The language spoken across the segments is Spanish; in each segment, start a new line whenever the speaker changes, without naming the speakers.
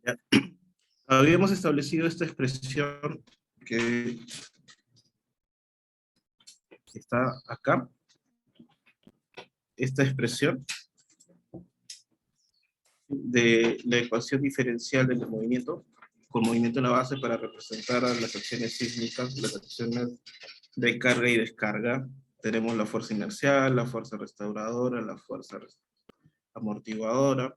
¿Ya? Habíamos establecido esta expresión que está acá, esta expresión de la ecuación diferencial del movimiento, con movimiento en la base para representar a las acciones sísmicas, las acciones de carga y descarga. Tenemos la fuerza inercial, la fuerza restauradora, la fuerza amortiguadora.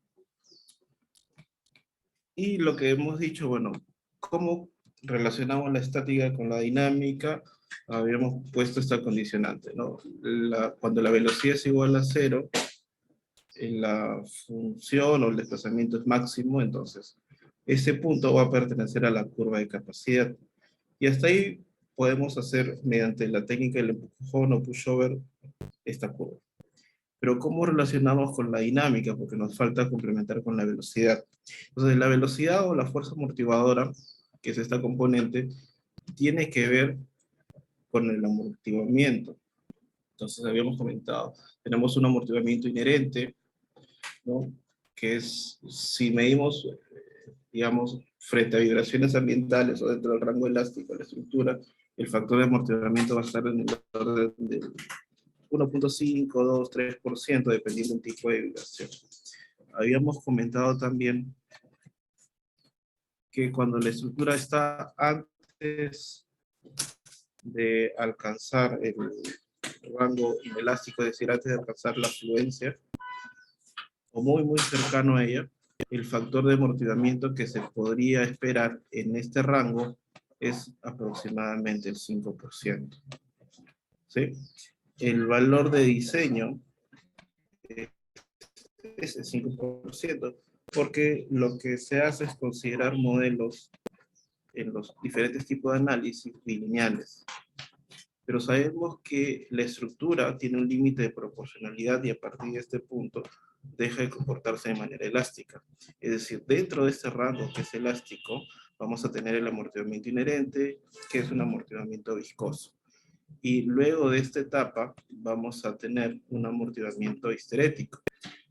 Y lo que hemos dicho, bueno, ¿cómo relacionamos la estática con la dinámica? Habíamos puesto esta condicionante, ¿no? Cuando la velocidad es igual a cero, la función o el desplazamiento es máximo, entonces ese punto va a pertenecer a la curva de capacidad. Y hasta ahí podemos hacer, mediante la técnica del empujón o pushover, esta curva. Pero ¿cómo relacionamos con la dinámica? Porque nos falta complementar con la velocidad. Entonces, la velocidad o la fuerza amortiguadora, que es esta componente, tiene que ver con el amortiguamiento. Entonces, habíamos comentado, tenemos un amortiguamiento inherente, ¿no? Que es, si medimos, digamos, frente a vibraciones ambientales o dentro del rango elástico de la estructura, el factor de amortiguamiento va a estar en el orden de 1.5, 2, 3%, dependiendo del tipo de vibración. Habíamos comentado también que cuando la estructura está antes de alcanzar el rango inelástico, es decir, antes de alcanzar la fluencia, o muy cercano a ella, el factor de amortiguamiento que se podría esperar en este rango es aproximadamente el 5%. ¿Sí? El valor de diseño es el 5%, porque lo que se hace es considerar modelos en los diferentes tipos de análisis bilineales. Pero sabemos que la estructura tiene un límite de proporcionalidad y a partir de este punto deja de comportarse de manera elástica. Es decir, dentro de este rango que es elástico, vamos a tener el amortiguamiento inherente, que es un amortiguamiento viscoso. Y luego de esta etapa vamos a tener un amortiguamiento histerético.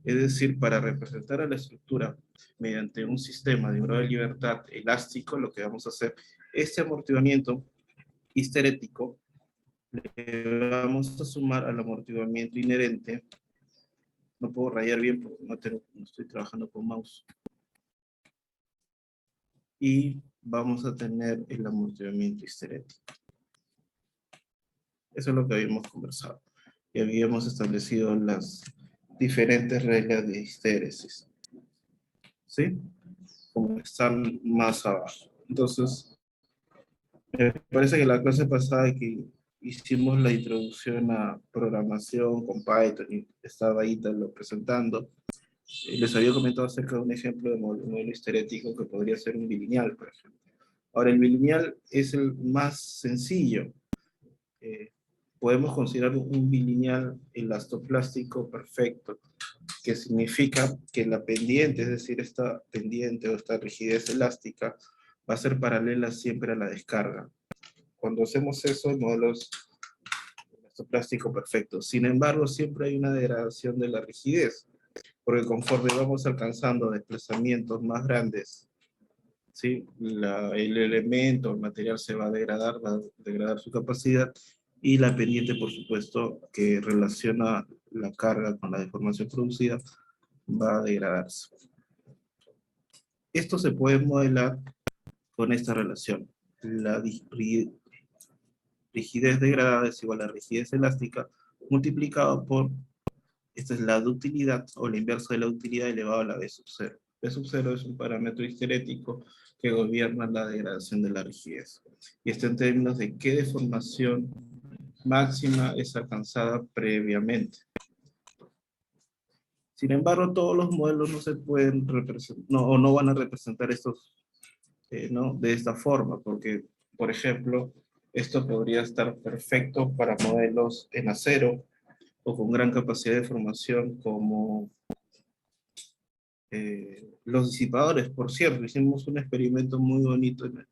Es decir, para representar a la estructura mediante un sistema de grado de libertad elástico, lo que vamos a hacer, este amortiguamiento histerético, le vamos a sumar al amortiguamiento inherente. No puedo rayar bien porque no estoy trabajando con mouse. Y vamos a tener el amortiguamiento histerético. Eso es lo que habíamos conversado. Y habíamos establecido las diferentes reglas de histéresis. ¿Sí? Como están más abajo. Entonces, me parece que la clase pasada que hicimos la introducción a programación con Python y estaba ahí lo presentando, les había comentado acerca de un ejemplo de modelo histerético que podría ser un bilineal, por ejemplo. Ahora, el bilineal es el más sencillo. Podemos considerar un bilineal elastoplástico perfecto, que significa que la pendiente, es decir, esta pendiente o esta rigidez elástica, va a ser paralela siempre a la descarga. Cuando hacemos eso, el modelo es elastoplástico perfecto. Sin embargo, siempre hay una degradación de la rigidez, porque conforme vamos alcanzando desplazamientos más grandes, ¿sí? El elemento, el material se va a degradar su capacidad, y la pendiente, por supuesto, que relaciona la carga con la deformación producida, va a degradarse. Esto se puede modelar con esta relación. La rigidez degradada es igual a rigidez elástica multiplicado por, esta es la ductilidad, o la inversa de la ductilidad elevado a la B sub 0. B sub 0 es un parámetro histerético que gobierna la degradación de la rigidez. Y esto en términos de qué deformación máxima es alcanzada previamente. Sin embargo, todos los modelos no se pueden representar, o no van a representar estos, ¿no? De esta forma, porque, por ejemplo, esto podría estar perfecto para modelos en acero o con gran capacidad de formación como los disipadores. Por cierto, hicimos un experimento muy bonito en el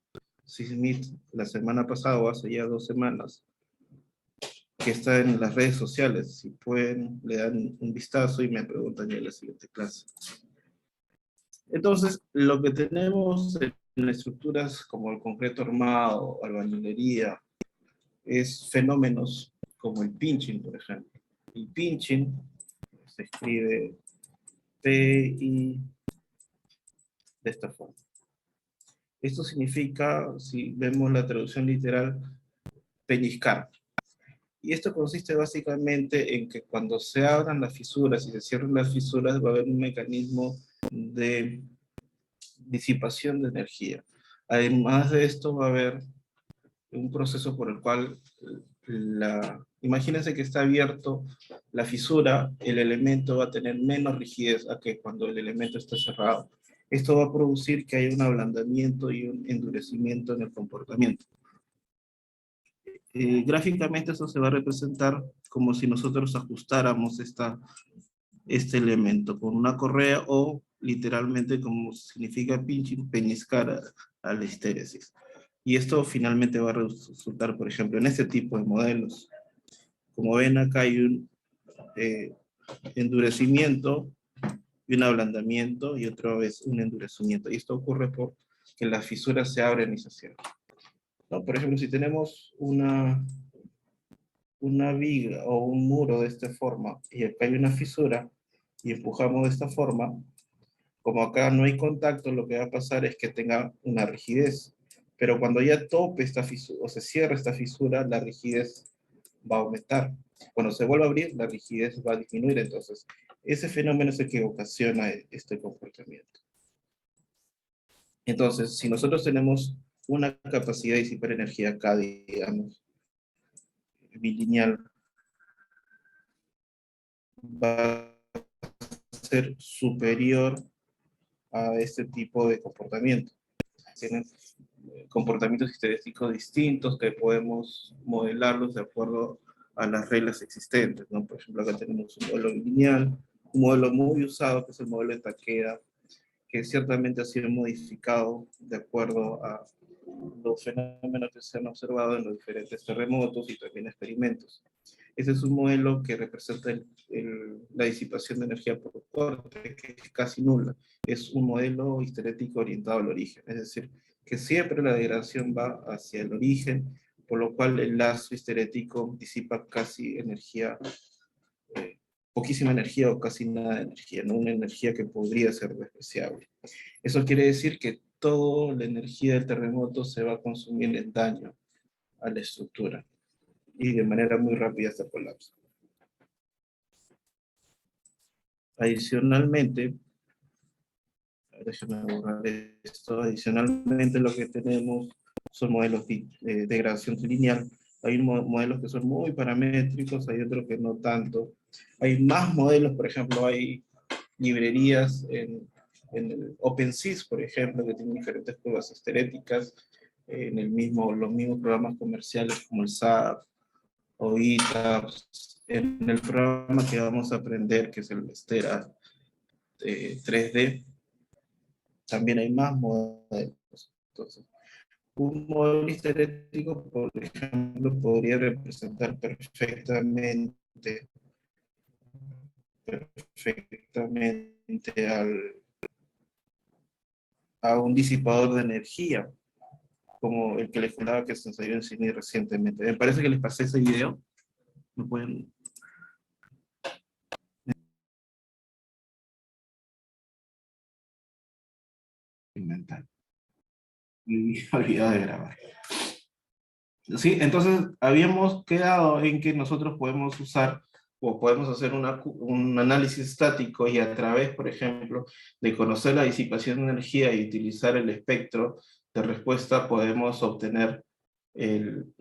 SysMeet la semana pasada, o hace ya 2 semanas, que está en las redes sociales. Si pueden, le dan un vistazo y me preguntan ya en la siguiente clase. Entonces, lo que tenemos en estructuras como el concreto armado, albañilería, es fenómenos como el pinching, por ejemplo. El pinching se escribe P-I de esta forma. Esto significa, si vemos la traducción literal, pellizcar. Y esto consiste básicamente en que cuando se abran las fisuras y se cierren las fisuras va a haber un mecanismo de disipación de energía. Además de esto va a haber un proceso por el cual imagínense que está abierto la fisura, el elemento va a tener menos rigidez a que cuando el elemento está cerrado. Esto va a producir que haya un ablandamiento y un endurecimiento en el comportamiento. Gráficamente eso se va a representar como si nosotros ajustáramos este elemento con una correa o literalmente como significa pinching, peñiscar a la histéresis. Y esto finalmente va a resultar, por ejemplo, en este tipo de modelos. Como ven acá hay un endurecimiento y un ablandamiento y otra vez un endurecimiento. Y esto ocurre porque las fisuras se abren y se cierran, ¿no? Por ejemplo, si tenemos una viga o un muro de esta forma y acá hay una fisura y empujamos de esta forma, como acá no hay contacto, lo que va a pasar es que tenga una rigidez. Pero cuando ya tope esta fisura o se cierra esta fisura, la rigidez va a aumentar. Cuando se vuelve a abrir, la rigidez va a disminuir. Entonces, ese fenómeno es el que ocasiona este comportamiento. Entonces, si nosotros tenemos una capacidad de disipar energía acá, digamos, bilineal, va a ser superior a este tipo de comportamiento. Tienen comportamientos histéricos distintos que podemos modelarlos de acuerdo a las reglas existentes, ¿no? Por ejemplo, acá tenemos un modelo lineal, un modelo muy usado que es el modelo de Takeda, que ciertamente ha sido modificado de acuerdo a los fenómenos que se han observado en los diferentes terremotos y también experimentos. Ese es un modelo que representa la disipación de energía por corte, que es casi nula. Es un modelo histerético orientado al origen, es decir, que siempre la degradación va hacia el origen, por lo cual el lazo histerético disipa casi energía, poquísima energía o casi nada de energía, ¿no? Una energía que podría ser despreciable. Eso quiere decir que toda la energía del terremoto se va a consumir en daño a la estructura y de manera muy rápida hasta colapso. Adicionalmente, déjame borrar esto, adicionalmente lo que tenemos son modelos de degradación lineal. Hay modelos que son muy paramétricos, hay otros que no tanto. Hay más modelos, por ejemplo, hay librerías en el OpenSys, por ejemplo, que tienen diferentes curvas histeréticas, en los mismos programas comerciales como el SAP o ETABS. En el programa que vamos a aprender, que es el Stera 3D, también hay más modelos. Entonces, un modelo histerético, por ejemplo, podría representar perfectamente a un disipador de energía, como el que les contaba que se ensayó en cine recientemente. Me parece que les pasé ese video. ¿Me pueden inventar? Me he olvidado de grabar. Sí, entonces habíamos quedado en que nosotros podemos usar o podemos hacer un análisis estático y a través, por ejemplo, de conocer la disipación de energía y utilizar el espectro de respuesta, podemos obtener el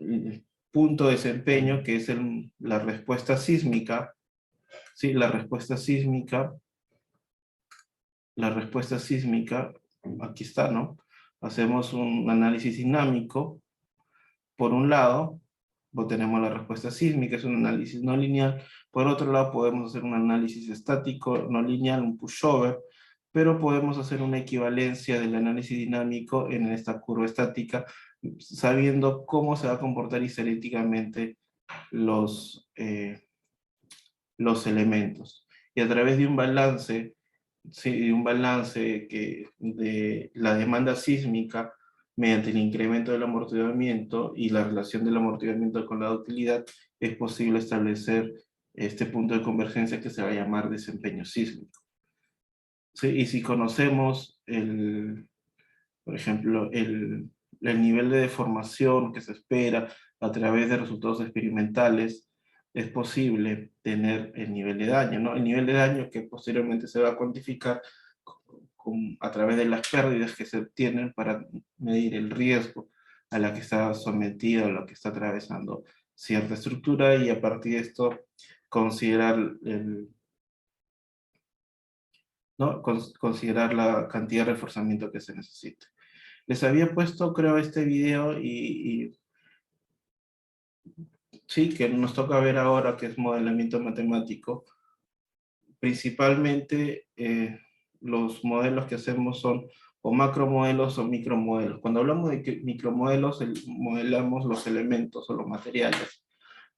punto de desempeño, que es la respuesta sísmica. Sí, la respuesta sísmica, aquí está, ¿no? Hacemos un análisis dinámico. Por un lado, tenemos la respuesta sísmica, es un análisis no lineal. Por otro lado, podemos hacer un análisis estático no lineal, un pushover, pero podemos hacer una equivalencia del análisis dinámico en esta curva estática, sabiendo cómo se va a comportar histeréticamente los elementos. Y a través de un balance sí, un balance de la demanda sísmica mediante el incremento del amortiguamiento y la relación del amortiguamiento con la ductilidad, es posible establecer este punto de convergencia que se va a llamar desempeño sísmico. Sí, y si conocemos, por ejemplo, el nivel de deformación que se espera a través de resultados experimentales, es posible tener el nivel de daño, ¿no? El nivel de daño que posteriormente se va a cuantificar a través de las pérdidas que se obtienen para medir el riesgo a la que está sometida o la que está atravesando cierta estructura, y a partir de esto considerar ¿no? Considerar la cantidad de reforzamiento que se necesita. Les había puesto, creo, este video y sí, que nos toca ver ahora, que es modelamiento matemático. Principalmente los modelos que hacemos son o macromodelos o micromodelos. Cuando hablamos de que micromodelos, modelamos los elementos o los materiales,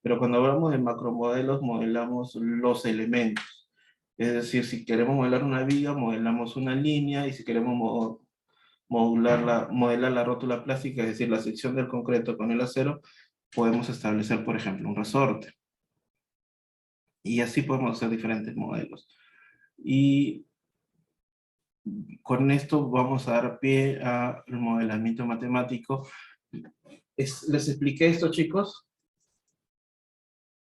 pero cuando hablamos de macromodelos, modelamos los elementos. Es decir, si queremos modelar una viga, modelamos una línea, y si queremos modelar la rótula plástica, es decir, la sección del concreto con el acero, podemos establecer, por ejemplo, un resorte. Y así podemos hacer diferentes modelos. Y con esto vamos a dar pie al modelamiento matemático. ¿Les expliqué esto, chicos?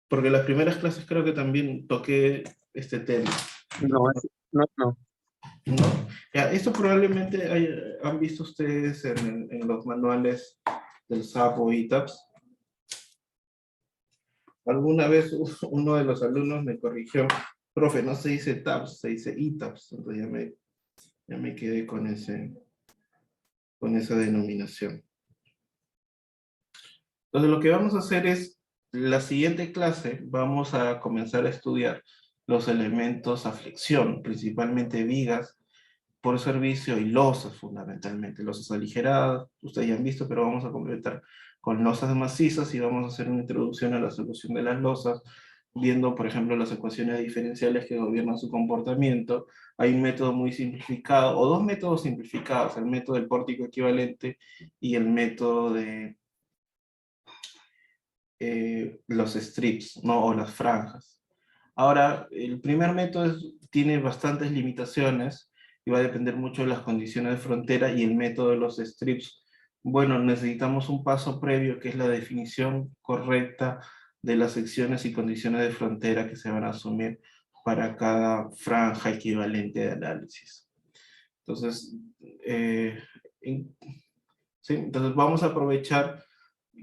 Porque en las primeras clases creo que también toqué este tema.
No, no.
¿No? Ya, esto probablemente han visto ustedes en los manuales del SAP o ITAPS. Alguna vez uno de los alumnos me corrigió: profe, no se dice TAPS, se dice ITAPS. Entonces ya me quedé con esa denominación. Entonces lo que vamos a hacer es, la siguiente clase vamos a comenzar a estudiar los elementos a flexión, principalmente vigas por servicio y losas, fundamentalmente. Losas aligeradas, ustedes ya han visto, pero vamos a completar con losas macizas, y vamos a hacer una introducción a la solución de las losas, viendo, por ejemplo, las ecuaciones diferenciales que gobiernan su comportamiento. Hay un método muy simplificado, o dos métodos simplificados: el método del pórtico equivalente y el método de los strips, ¿no? O las franjas. Ahora, el primer método tiene bastantes limitaciones y va a depender mucho de las condiciones de frontera, y el método de los strips, bueno, necesitamos un paso previo, que es la definición correcta de las secciones y condiciones de frontera que se van a asumir para cada franja equivalente de análisis. Entonces, ¿sí? Entonces vamos a aprovechar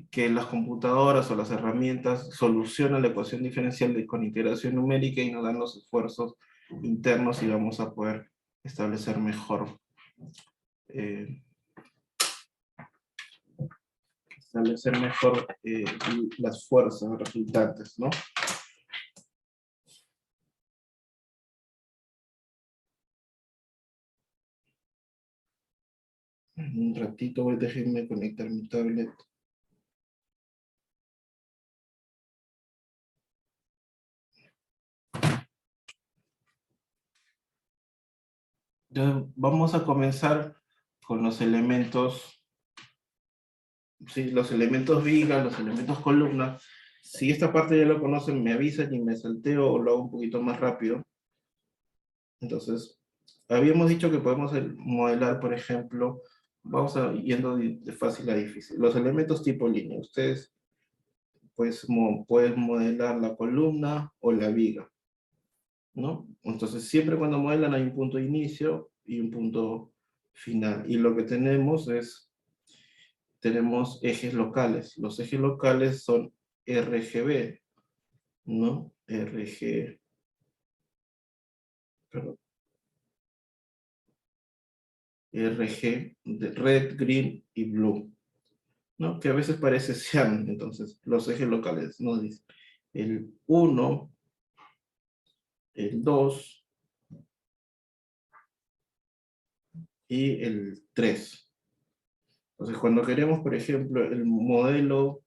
que las computadoras o las herramientas solucionan la ecuación diferencial con integración numérica y nos dan los esfuerzos internos, y vamos a poder establecer mejor las fuerzas resultantes, ¿no? Un ratito, déjenme conectar mi tablet. Entonces, vamos a comenzar con los elementos, sí, los elementos viga, los elementos columna. Si esta parte ya lo conocen, me avisan y me salteo o lo hago un poquito más rápido. Entonces, habíamos dicho que podemos modelar, por ejemplo, vamos yendo de fácil a difícil, los elementos tipo línea. Ustedes pues, pueden modelar la columna o la viga, ¿no? Entonces, siempre cuando modelan hay un punto de inicio y un punto final. Y lo que tenemos tenemos ejes locales. Los ejes locales son RGB, ¿no? Perdón, RG, de red, green y blue, ¿no? Que a veces parece sean. Entonces, los ejes locales nos dicen el 1, el 2 y el 3. Entonces, cuando queremos, por ejemplo, el modelo,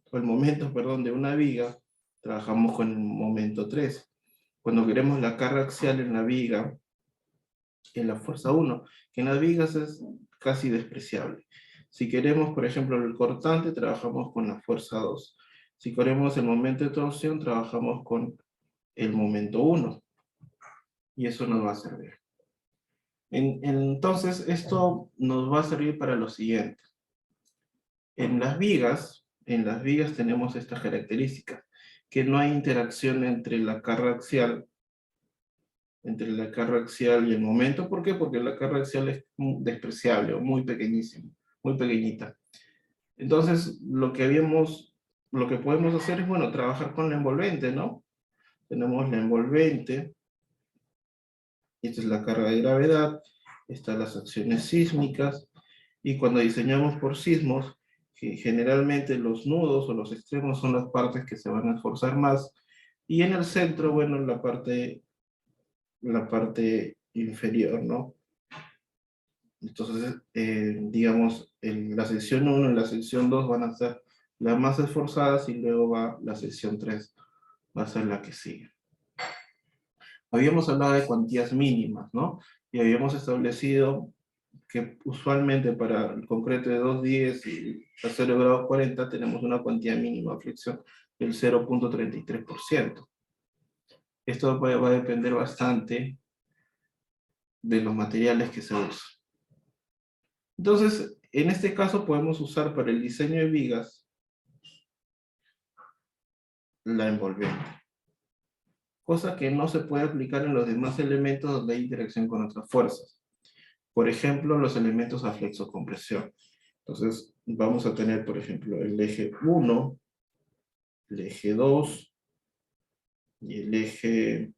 o el momento, perdón, de una viga, trabajamos con el momento 3. Cuando queremos la carga axial en la viga, en la fuerza 1, que en las vigas es casi despreciable. Si queremos, por ejemplo, el cortante, trabajamos con la fuerza 2. Si queremos el momento de torsión, trabajamos con el momento 1. Y eso nos va a servir. Entonces, esto nos va a servir para lo siguiente. En las vigas tenemos esta característica, que no hay interacción entre la carga axial y el momento. ¿Por qué? Porque la carga axial es despreciable o muy pequeñísima, muy pequeñita. Entonces, lo que podemos hacer es, bueno, trabajar con la envolvente, ¿no? Tenemos la envolvente, esta es la carga de gravedad, están las acciones sísmicas, y cuando diseñamos por sismos, generalmente los nudos o los extremos son las partes que se van a esforzar más, y en el centro, bueno, la parte inferior, ¿no? Entonces, digamos, la sección 1 y la sección 2 van a ser las más esforzadas, y luego va la sección 3, va a ser la que sigue. Habíamos hablado de cuantías mínimas, ¿no? Y habíamos establecido que usualmente para el concreto de 210 y acero de grado 40 tenemos una cuantía mínima de flexión del 0.33%. Esto va a depender bastante de los materiales que se usan. Entonces, en este caso podemos usar para el diseño de vigas la envolvente, cosa que no se puede aplicar en los demás elementos donde hay interacción con otras fuerzas. Por ejemplo, los elementos a flexocompresión. Entonces, vamos a tener, por ejemplo, el eje 1, el eje 2 y el eje...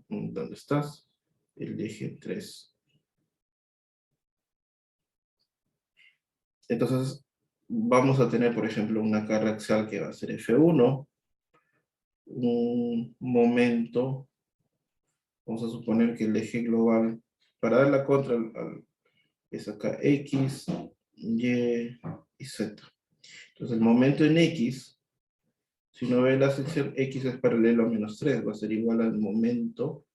¿Dónde estás? El eje 3. Entonces, vamos a tener, por ejemplo, una carga axial que va a ser F1, un momento, vamos a suponer que el eje global, para dar la contra, es acá X, Y y Z. Entonces, el momento en X, si uno ve la sección, X es paralelo a -3, va a ser igual al momento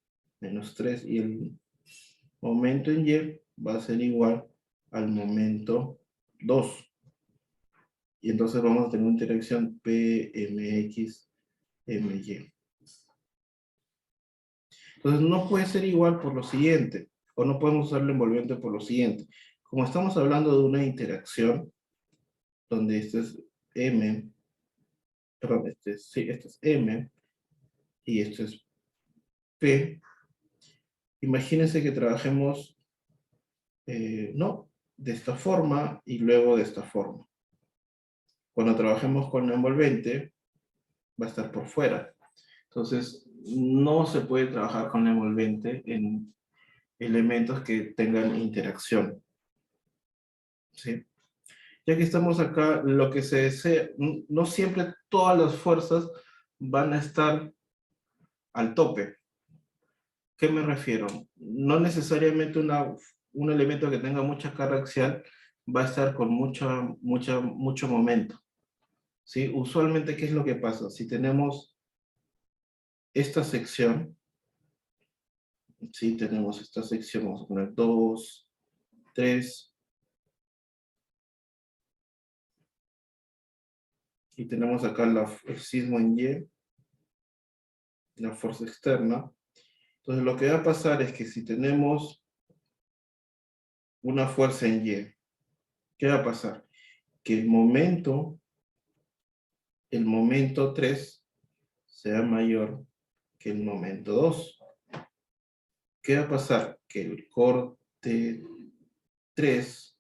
-3, y el momento en Y va a ser igual al momento 2. Y entonces vamos a tener una interacción PMX, MY. Entonces no puede ser igual por lo siguiente, o no podemos usar el envolvente por lo siguiente. Como estamos hablando de una interacción, donde este es M, perdón, este es M, y esto es P, imagínense que trabajemos, no, de esta forma y luego de esta forma. Cuando trabajemos con la envolvente, va a estar por fuera. Entonces, no se puede trabajar con la envolvente en elementos que tengan interacción. ¿Sí? Ya que estamos acá, lo que se desea, no siempre todas las fuerzas van a estar al tope. ¿Qué me refiero? No necesariamente un elemento que tenga mucha carga axial va a estar con mucho momento. ¿Sí? Usualmente, ¿qué es lo que pasa? Si tenemos esta sección, ¿sí? Tenemos esta sección, vamos a poner 2, 3, y tenemos acá el sismo en Y, la fuerza externa. Entonces lo que va a pasar es que si tenemos una fuerza en Y, ¿qué va a pasar? Que el momento 3 sea mayor que el momento 2. ¿Qué va a pasar? Que el corte 3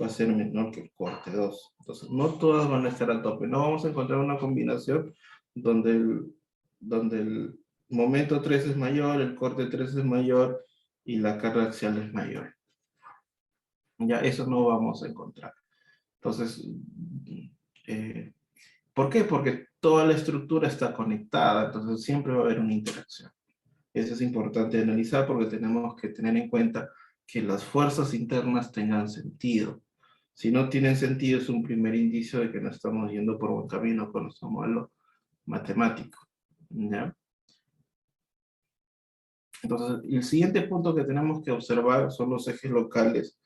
va a ser menor que el corte 2. Entonces, no todas van a estar al tope. No vamos a encontrar una combinación donde el momento 3 es mayor, el corte 3 es mayor y la carga axial es mayor. Ya, eso no vamos a encontrar. Entonces, ¿por qué? Porque toda la estructura está conectada, entonces siempre va a haber una interacción. Eso es importante analizar porque tenemos que tener en cuenta que las fuerzas internas tengan sentido. Si no tienen sentido, es un primer indicio de que no estamos yendo por buen camino con nuestro modelo matemático. ¿Ya? Entonces, el siguiente punto que tenemos que observar son los ejes locales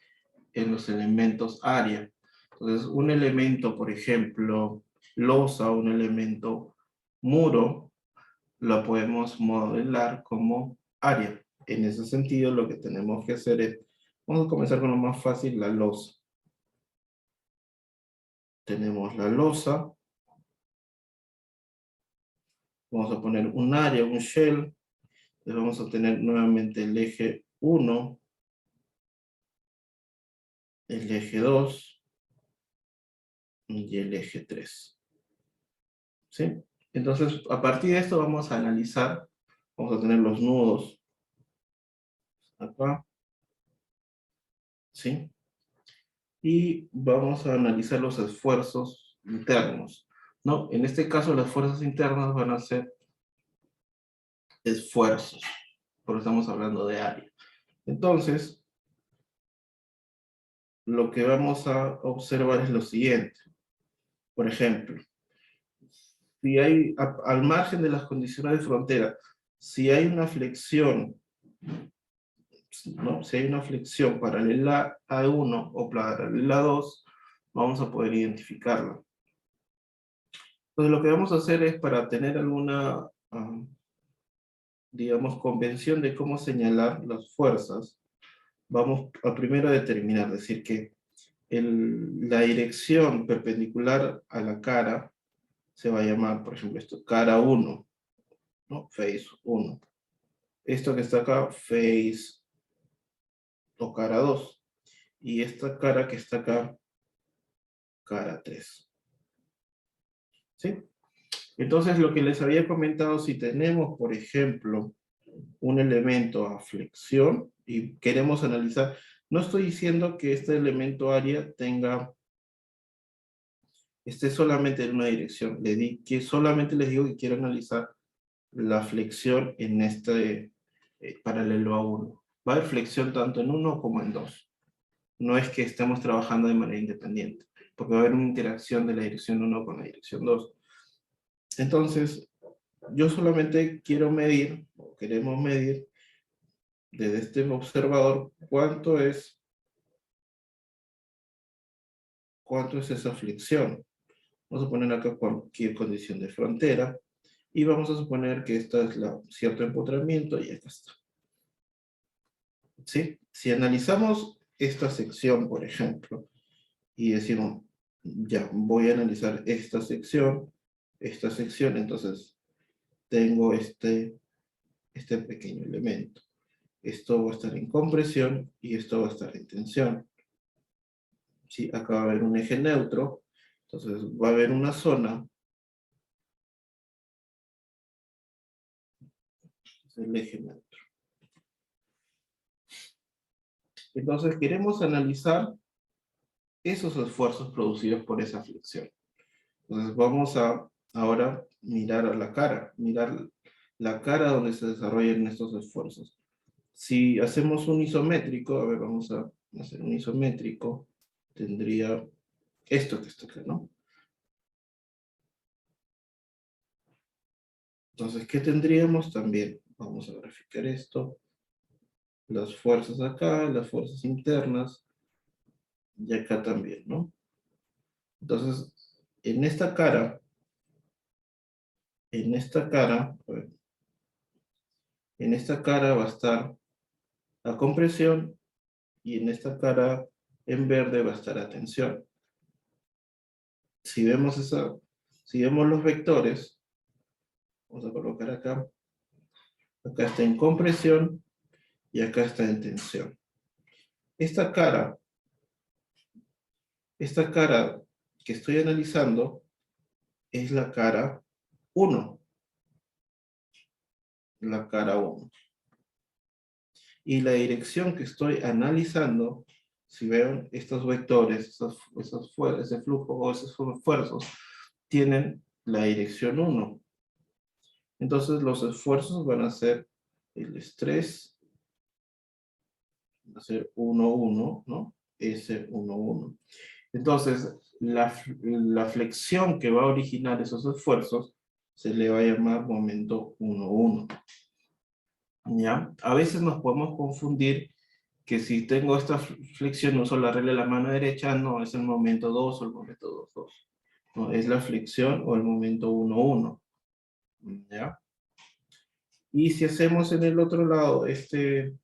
en los elementos área. Entonces, un elemento, por ejemplo, losa, un elemento muro, lo podemos modelar como área. En ese sentido, lo que tenemos que hacer es, vamos a comenzar con lo más fácil, la losa. Tenemos la losa. Vamos a poner un área, un shell. Le vamos a tener nuevamente el eje 1, el eje 2 y el eje 3. ¿Sí? Entonces, a partir de esto vamos a analizar, vamos a tener los nudos acá, ¿sí? Y vamos a analizar los esfuerzos internos, ¿no? En este caso, las fuerzas internas van a ser esfuerzos, porque estamos hablando de área. Entonces, lo que vamos a observar es lo siguiente. Por ejemplo, si hay, al margen de las condiciones de frontera, si hay una flexión, ¿no? Si hay una flexión paralela a 1 o paralela a 2, vamos a poder identificarla. Entonces lo que vamos a hacer es, para tener alguna, digamos, convención de cómo señalar las fuerzas, vamos a primero determinar, decir que la dirección perpendicular a la cara se va a llamar, por ejemplo, esto, cara 1, ¿no? Face 1. Esto que está acá, face o cara 2. Y esta cara que está acá, cara 3. ¿Sí? Entonces, lo que les había comentado, si tenemos, por ejemplo, un elemento a flexión y queremos analizar, no estoy diciendo que este elemento área esté solamente en una dirección, solamente les digo que quiero analizar la flexión en este paralelo a 1. Va a haber flexión tanto en 1 como en 2. No es que estemos trabajando de manera independiente, porque va a haber una interacción de la dirección 1 con la dirección 2. Entonces, yo solamente quiero medir, o queremos medir, desde este observador, cuánto es esa flexión. Vamos a poner acá cualquier condición de frontera, y vamos a suponer que esta es cierto empotramiento, y acá está. ¿Sí? Si analizamos esta sección, por ejemplo, y decimos, ya, voy a analizar esta sección, entonces tengo este pequeño elemento. Esto va a estar en compresión y esto va a estar en tensión. ¿Sí? Acá va a haber un eje neutro, entonces va a haber una zona, es el eje neutro. Entonces queremos analizar esos esfuerzos producidos por esa flexión. Entonces vamos a ahora mirar a la cara, mirar la cara donde se desarrollan estos esfuerzos. Si hacemos un isométrico, a ver, vamos a hacer un isométrico, tendría esto que está acá, ¿no? Entonces, ¿qué tendríamos? También vamos a graficar esto, las fuerzas acá, las fuerzas internas, y acá también, ¿no? Entonces, en esta cara, a ver, en esta cara va a estar la compresión, y en esta cara en verde va a estar la tensión. Si vemos los vectores, vamos a colocar acá está en compresión y acá está en tensión. Esta cara que estoy analizando es la cara 1. La cara 1. Y la dirección que estoy analizando, si ven estos vectores, ese flujo o esos esfuerzos, tienen la dirección 1. Entonces los esfuerzos van a ser el estrés, va a ser 1, 1, ¿no? S1, 1. Entonces, la flexión que va a originar esos esfuerzos se le va a llamar momento 1, 1. ¿Ya? A veces nos podemos confundir que si tengo esta flexión uso la regla de la mano derecha, no, es el momento 2 o el momento 2 2. No, es la flexión o el momento 1 1. ¿Ya? Y si hacemos en el otro lado ese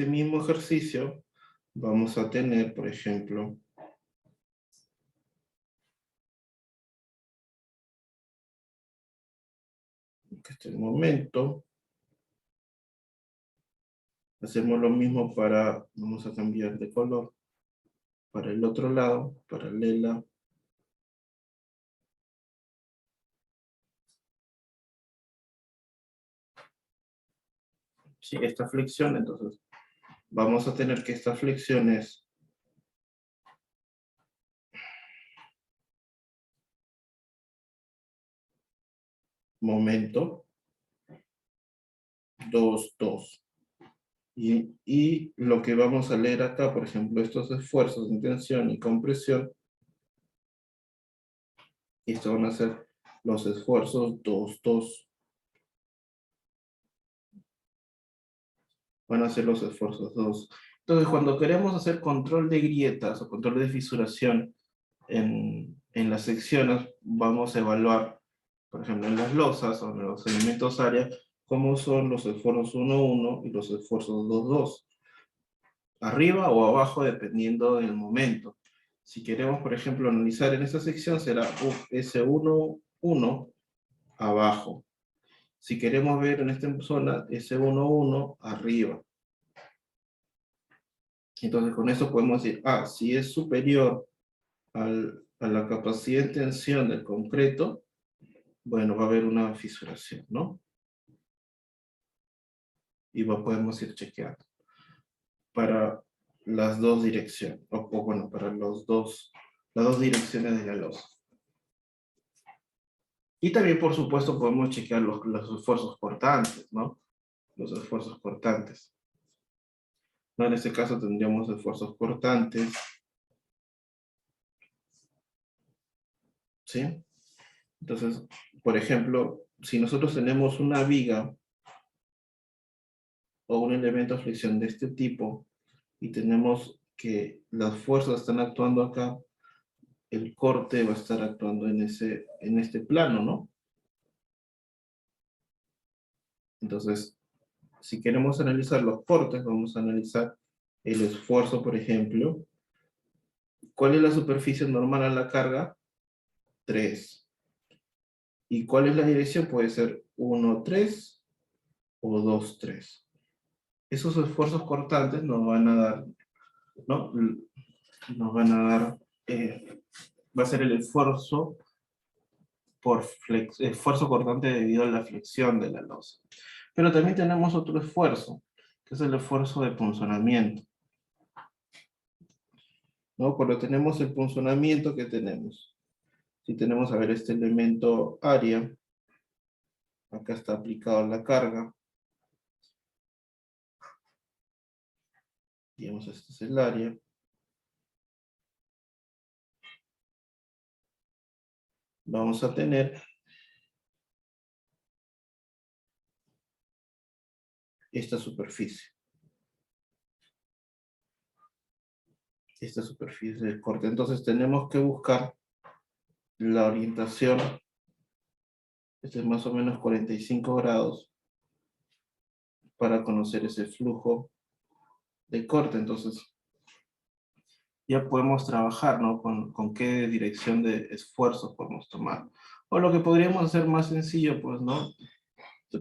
mismo ejercicio, vamos a tener, por ejemplo, este momento. Hacemos lo mismo vamos a cambiar de color, para el otro lado, paralela. Sí, esta flexión, entonces, vamos a tener que esta flexión es momento 2 2. Y lo que vamos a leer acá, por ejemplo, estos esfuerzos de tensión y compresión, estos van a ser los esfuerzos 2 2. Van a ser los esfuerzos 2. Entonces, cuando queremos hacer control de grietas o control de fisuración en las secciones, vamos a evaluar, por ejemplo, en las losas o en los elementos área, cómo son los esfuerzos 1 1 y los esfuerzos 2 2. Arriba o abajo, dependiendo del momento. Si queremos, por ejemplo, analizar en esta sección, será S1 1 abajo. Si queremos ver en esta zona, S1 1 arriba. Entonces, con eso podemos decir, si es superior a la capacidad de tensión del concreto, bueno, va a haber una fisuración, ¿no? Y podemos ir chequeando para las dos direcciones, o bueno, para las dos direcciones de la losa. Y también, por supuesto, podemos chequear los esfuerzos cortantes, ¿no? Los esfuerzos cortantes. ¿No? En este caso tendríamos esfuerzos cortantes, ¿sí? Entonces, por ejemplo, si nosotros tenemos una viga o un elemento de flexión de este tipo y tenemos que las fuerzas están actuando acá, el corte va a estar actuando en este plano, ¿no? Entonces, si queremos analizar los cortes, vamos a analizar el esfuerzo, por ejemplo. ¿Cuál es la superficie normal a la carga? 3. ¿Y cuál es la dirección? Puede ser 1 3 o 2 3. Esos esfuerzos cortantes nos van a dar, ¿no? Nos van a dar, va a ser el esfuerzo esfuerzo cortante debido a la flexión de la losa. Pero también tenemos otro esfuerzo, que es el esfuerzo de punzonamiento, ¿no? Cuando tenemos el punzonamiento, ¿qué tenemos? Si tenemos, a ver, este elemento área, acá está aplicado la carga, digamos, este es el área. Vamos a tener esta superficie. Esta superficie del corte. Entonces tenemos que buscar la orientación. Este es más o menos 45 grados para conocer ese flujo de corte. Entonces ya podemos trabajar, ¿no? Con qué dirección de esfuerzo podemos tomar. O lo que podríamos hacer más sencillo, pues, ¿no?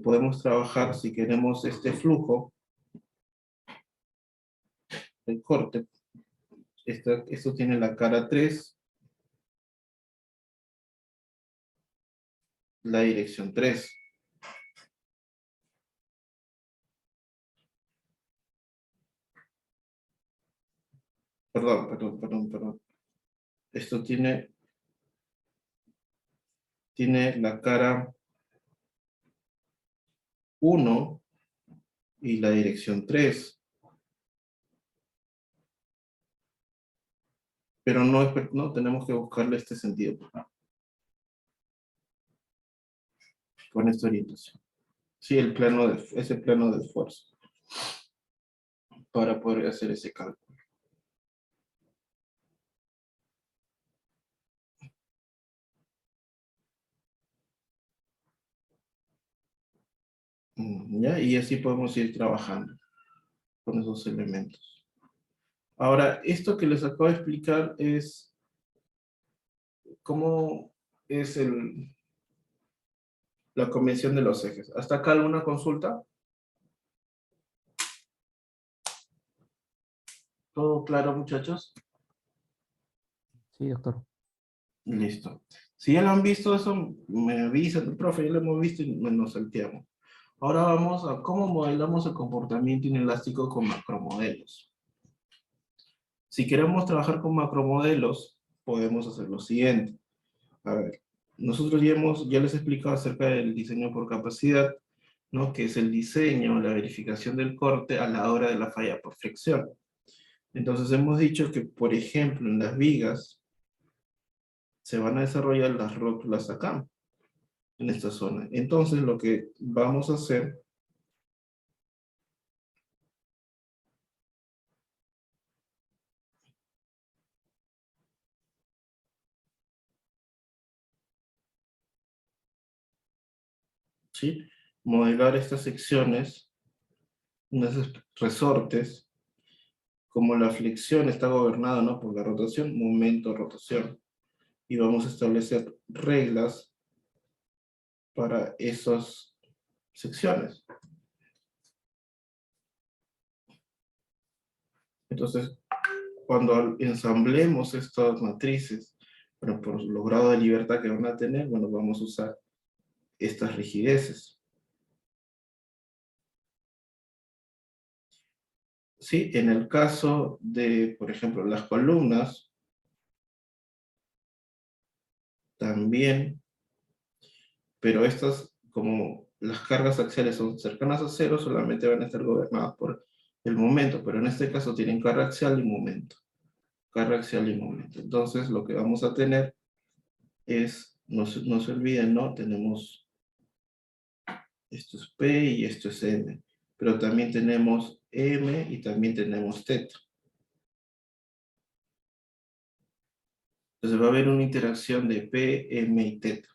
Podemos trabajar, si queremos este flujo de corte. Esto tiene la cara 3, la dirección 3. Perdón. Esto tiene la cara 1 y la dirección 3. Pero no tenemos que buscarle este sentido con esta orientación. Sí, ese plano de esfuerzo para poder hacer ese cálculo. ¿Ya? Y así podemos ir trabajando con esos elementos. Ahora, esto que les acabo de explicar es cómo es la convención de los ejes. ¿Hasta acá alguna consulta? ¿Todo claro, muchachos?
Sí, doctor.
Listo. Si ya lo han visto, eso me avisan, profe, ya lo hemos visto y nos salteamos. Ahora vamos a cómo modelamos el comportamiento inelástico con macromodelos. Si queremos trabajar con macromodelos, podemos hacer lo siguiente. A ver, nosotros ya les he explicado acerca del diseño por capacidad, ¿no? Que es el diseño, la verificación del corte a la hora de la falla por fricción. Entonces hemos dicho que, por ejemplo, en las vigas se van a desarrollar las rótulas acá, en esta zona. Entonces lo que vamos a hacer ¿sí? Modelar estas secciones, unos resortes, como la flexión está gobernada, ¿no? Por la rotación, momento, rotación. Y vamos a establecer reglas para esas secciones. Entonces, cuando ensamblemos estas matrices, bueno, por los grados de libertad que van a tener, bueno, vamos a usar estas rigideces. Sí, en el caso de, por ejemplo, las columnas, también, pero estas, como las cargas axiales son cercanas a cero, solamente van a estar gobernadas por el momento, pero en este caso tienen carga axial y momento. Carga axial y momento. Entonces, lo que vamos a tener es, no se olviden, ¿no? Tenemos, esto es P y esto es M, pero también tenemos M y también tenemos teta. Entonces va a haber una interacción de P, M y teta.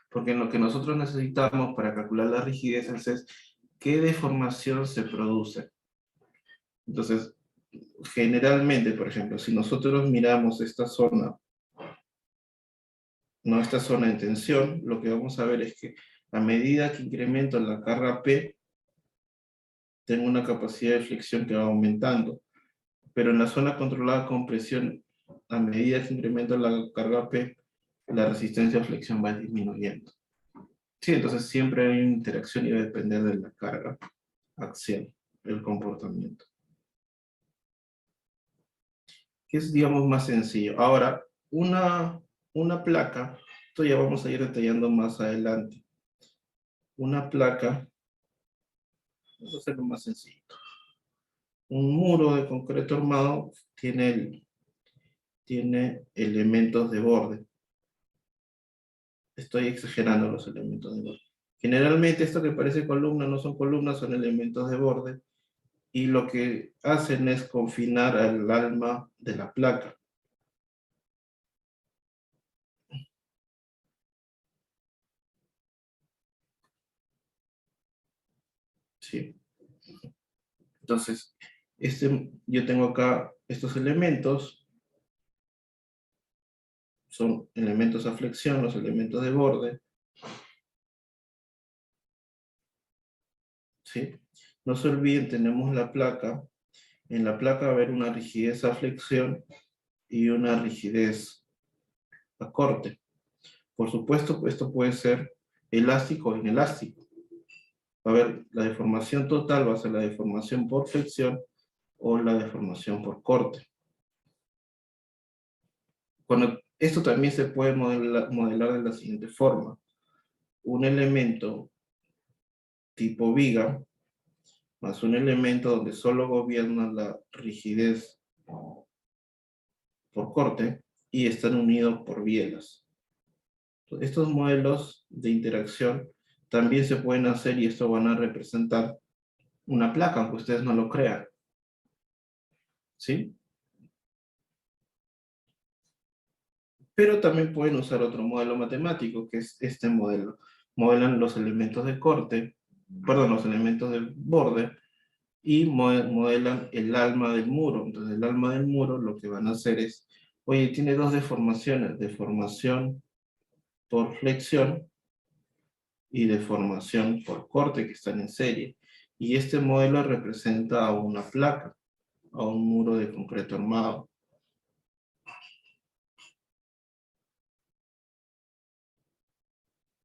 Porque lo que nosotros necesitamos para calcular la rigidez es qué deformación se produce. Entonces, generalmente, por ejemplo, si nosotros miramos esta zona, no esta zona en tensión, lo que vamos a ver es que a medida que incremento la carga P, tengo una capacidad de flexión que va aumentando. Pero en la zona controlada con presión, a medida que incremento la carga P, la resistencia a flexión va disminuyendo. Sí, entonces siempre hay una interacción y va a depender de la carga axial, el comportamiento. Que es, digamos, más sencillo. Ahora, una placa, esto ya vamos a ir detallando más adelante. Una placa, vamos a hacerlo más sencillo. Un muro de concreto armado tiene elementos de borde. Estoy exagerando los elementos de borde. Generalmente esto que parece columna no son columnas, son elementos de borde. Y lo que hacen es confinar al alma de la placa. ¿Sí? Entonces, yo tengo acá estos elementos, son elementos a flexión, los elementos de borde. ¿Sí? No se olviden, tenemos la placa. En la placa va a haber una rigidez a flexión y una rigidez a corte. Por supuesto, esto puede ser elástico o inelástico. Va a haber la deformación total, va a ser la deformación por flexión o la deformación por corte. Esto también se puede modelar de la siguiente forma. Un elemento tipo viga más un elemento donde solo gobierna la rigidez por corte y están unidos por bielas. Estos modelos de interacción también se pueden hacer, y esto van a representar una placa, aunque ustedes no lo crean. ¿Sí? Pero también pueden usar otro modelo matemático, que es este modelo. Modelan los elementos de corte, perdón, los elementos del borde, y modelan el alma del muro. Entonces, el alma del muro lo que van a hacer es, oye, tiene dos deformaciones, deformación por flexión y deformación por corte, que están en serie. Y este modelo representa a una placa, a un muro de concreto armado.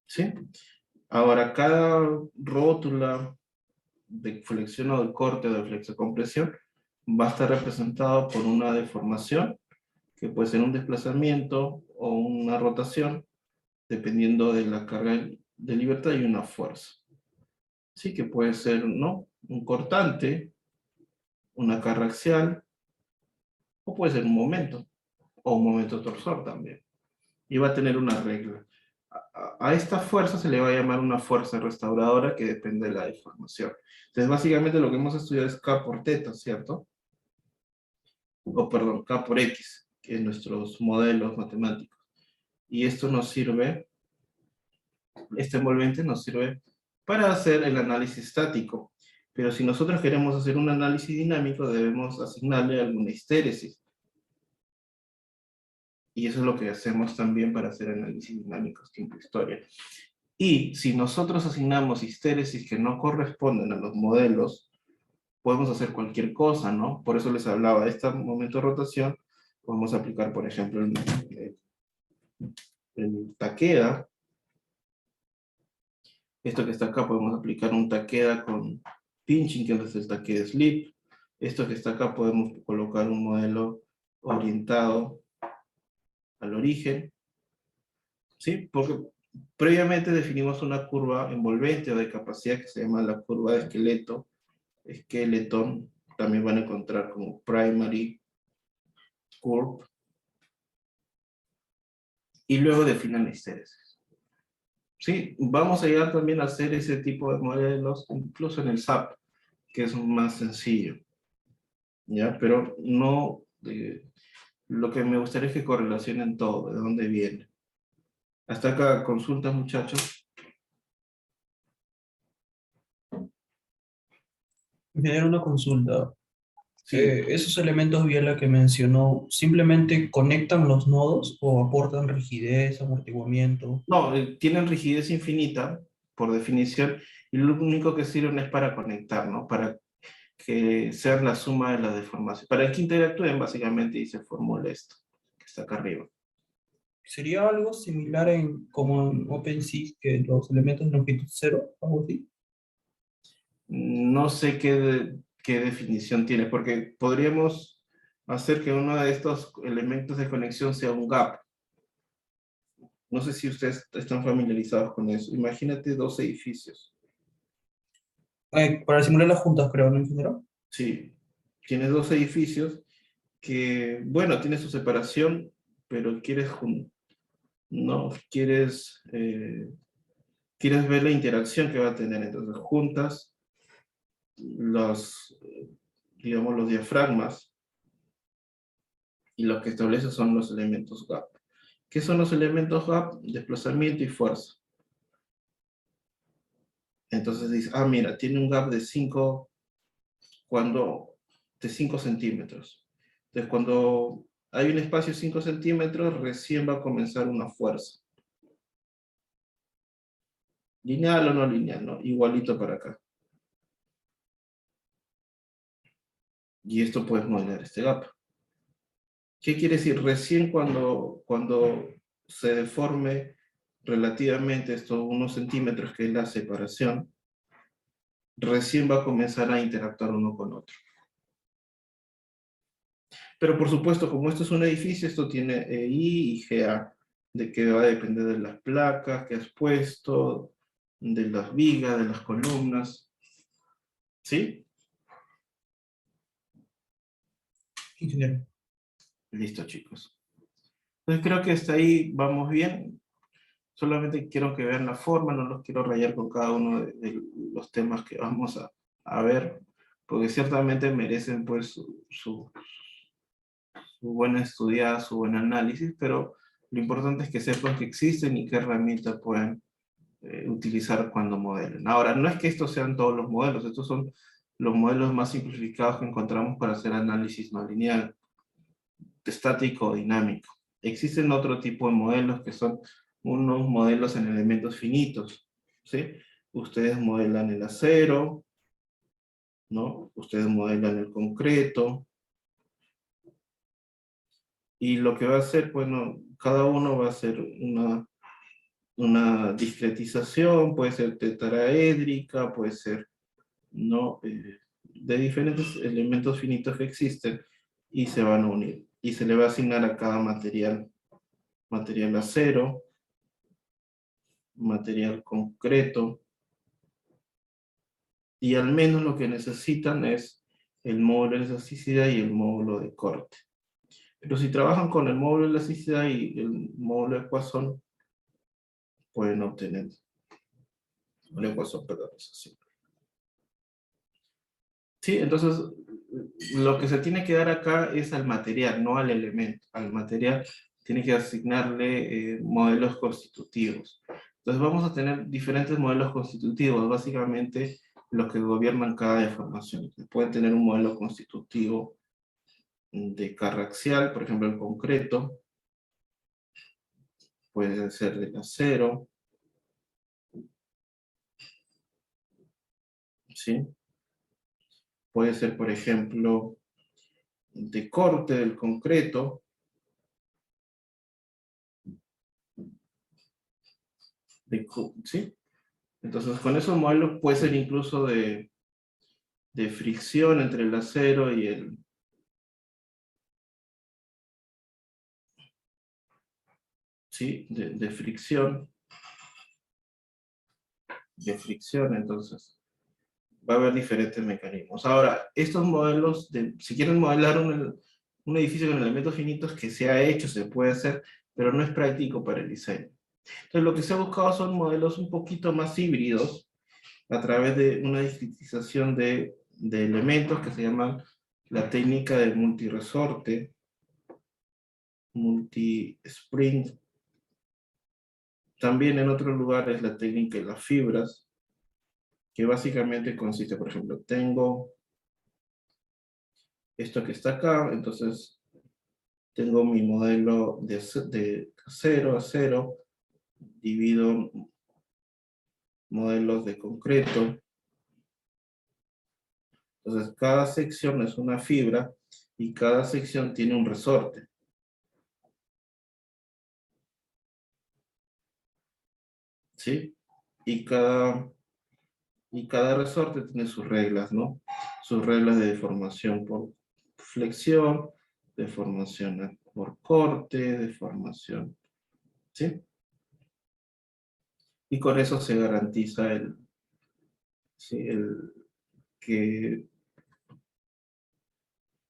¿Sí? Ahora, cada rótula de flexión o de corte o de flexocompresión va a estar representado por una deformación, que puede ser un desplazamiento o una rotación, dependiendo de la carga de libertad, y una fuerza. Sí, que puede ser, ¿no?, un cortante, una carga axial, o puede ser un momento, o un momento torsor también. Y va a tener una regla. A esta fuerza se le va a llamar una fuerza restauradora, que depende de la deformación. Entonces, básicamente lo que hemos estudiado es K por teta, ¿cierto? O perdón, K por X, en nuestros modelos matemáticos. Y esto nos sirve, este envolvente nos sirve para hacer el análisis estático. Pero si nosotros queremos hacer un análisis dinámico, debemos asignarle alguna histéresis. Y eso es lo que hacemos también para hacer análisis dinámicos, tiempo, historia. Y si nosotros asignamos histéresis que no corresponden a los modelos, podemos hacer cualquier cosa, ¿no? Por eso les hablaba de este momento de rotación. Podemos aplicar, por ejemplo, el Takeda. Esto que está acá podemos aplicar un Takeda con pinching, que es el Takeda slip. Esto que está acá podemos colocar un modelo orientado al origen. ¿Sí? Porque previamente definimos una curva envolvente o de capacidad que se llama la curva de esqueleto. Skeleton, también van a encontrar como primary curve. Y luego definen la histéresis. ¿Sí? Vamos a llegar también a hacer ese tipo de modelos, incluso en el SAP, que es más sencillo. ¿Ya? Pero no, lo que me gustaría es que correlacionen todo, de dónde viene. Hasta acá, consultas, muchachos.
Tener una consulta.
Sí.
¿Esos elementos Biela que mencionó simplemente conectan los nodos o aportan rigidez, amortiguamiento?
No, tienen rigidez infinita, por definición, y lo único que sirven es para conectar, ¿no? Para que sean la suma de las deformaciones. Para que interactúen, básicamente, y se formula esto, que está acá arriba.
¿Sería algo similar como en OpenSys, que los elementos de longitud cero, algo así?
No sé qué definición tiene, porque podríamos hacer que uno de estos elementos de conexión sea un gap. No sé si ustedes están familiarizados con eso. Imagínate dos edificios.
Para simular las juntas, creo, ¿no, ingeniero?
Sí, tienes dos edificios que, bueno, tiene su separación, pero no quieres ver la interacción que va a tener. Entonces juntas digamos, los diafragmas, y lo que establece son los elementos gap. ¿Qué son los elementos gap? Desplazamiento y fuerza. Entonces dice, mira, tiene un gap de 5 centímetros. Entonces, cuando hay un espacio de 5 centímetros, recién va a comenzar una fuerza. ¿Lineal o no lineal? No, igualito para acá. Y esto puedes modelar este gap. ¿Qué quiere decir? Recién cuando se deforme relativamente estos unos centímetros, que es la separación, recién va a comenzar a interactuar uno con otro. Pero por supuesto, como esto es un edificio, esto tiene I y GA, de que va a depender de las placas que has puesto, de las vigas, de las columnas. ¿Sí?
Ingeniero.
Listo, chicos. Entonces creo que hasta ahí vamos bien. Solamente quiero que vean la forma, no los quiero rayar con cada uno de los temas que vamos a ver, porque ciertamente merecen pues su buena estudiada, su buen análisis, pero lo importante es que sepan que existen y qué herramientas pueden utilizar cuando modelen. Ahora, no es que estos sean todos los modelos, estos son los modelos más simplificados que encontramos para hacer análisis no lineal, estático o dinámico. Existen otro tipo de modelos que son unos modelos en elementos finitos, ¿sí? Ustedes modelan el acero, ¿no? Ustedes modelan el concreto, y lo que va a hacer, bueno, cada uno va a hacer una discretización, puede ser tetraédrica, puede ser, ¿no? De diferentes elementos finitos que existen, y se van a unir. Y se le va a asignar a cada material acero, material concreto, y al menos lo que necesitan es el módulo de elasticidad y el módulo de corte. Pero si trabajan con el módulo de elasticidad y el módulo de Poisson, pueden obtener el Poisson, perdón, es así. Sí, entonces lo que se tiene que dar acá es al material, no al elemento. Al material tiene que asignarle modelos constitutivos. Entonces vamos a tener diferentes modelos constitutivos, básicamente los que gobiernan cada deformación. Pueden tener un modelo constitutivo de carga axial, por ejemplo el concreto, puede ser del acero, ¿sí? Puede ser, por ejemplo, de corte del concreto, ¿sí? Entonces, con esos modelos puede ser incluso de fricción entre el acero y el... ¿Sí? De fricción. Entonces va a haber diferentes mecanismos. Ahora, estos modelos, si quieren modelar un edificio con elementos finitos, que se ha hecho, se puede hacer, pero no es práctico para el diseño. Entonces, lo que se ha buscado son modelos un poquito más híbridos, a través de una discretización de elementos que se llaman la técnica de multiresorte, multi-sprint. También en otros lugares la técnica de las fibras, que básicamente consiste, por ejemplo, tengo esto que está acá, entonces tengo mi modelo de acero, divido modelos de concreto. Entonces cada sección es una fibra y cada sección tiene un resorte. ¿Sí? Y cada resorte tiene sus reglas, ¿no? Sus reglas de deformación por flexión, deformación por corte, deformación, ¿sí? Y con eso se garantiza que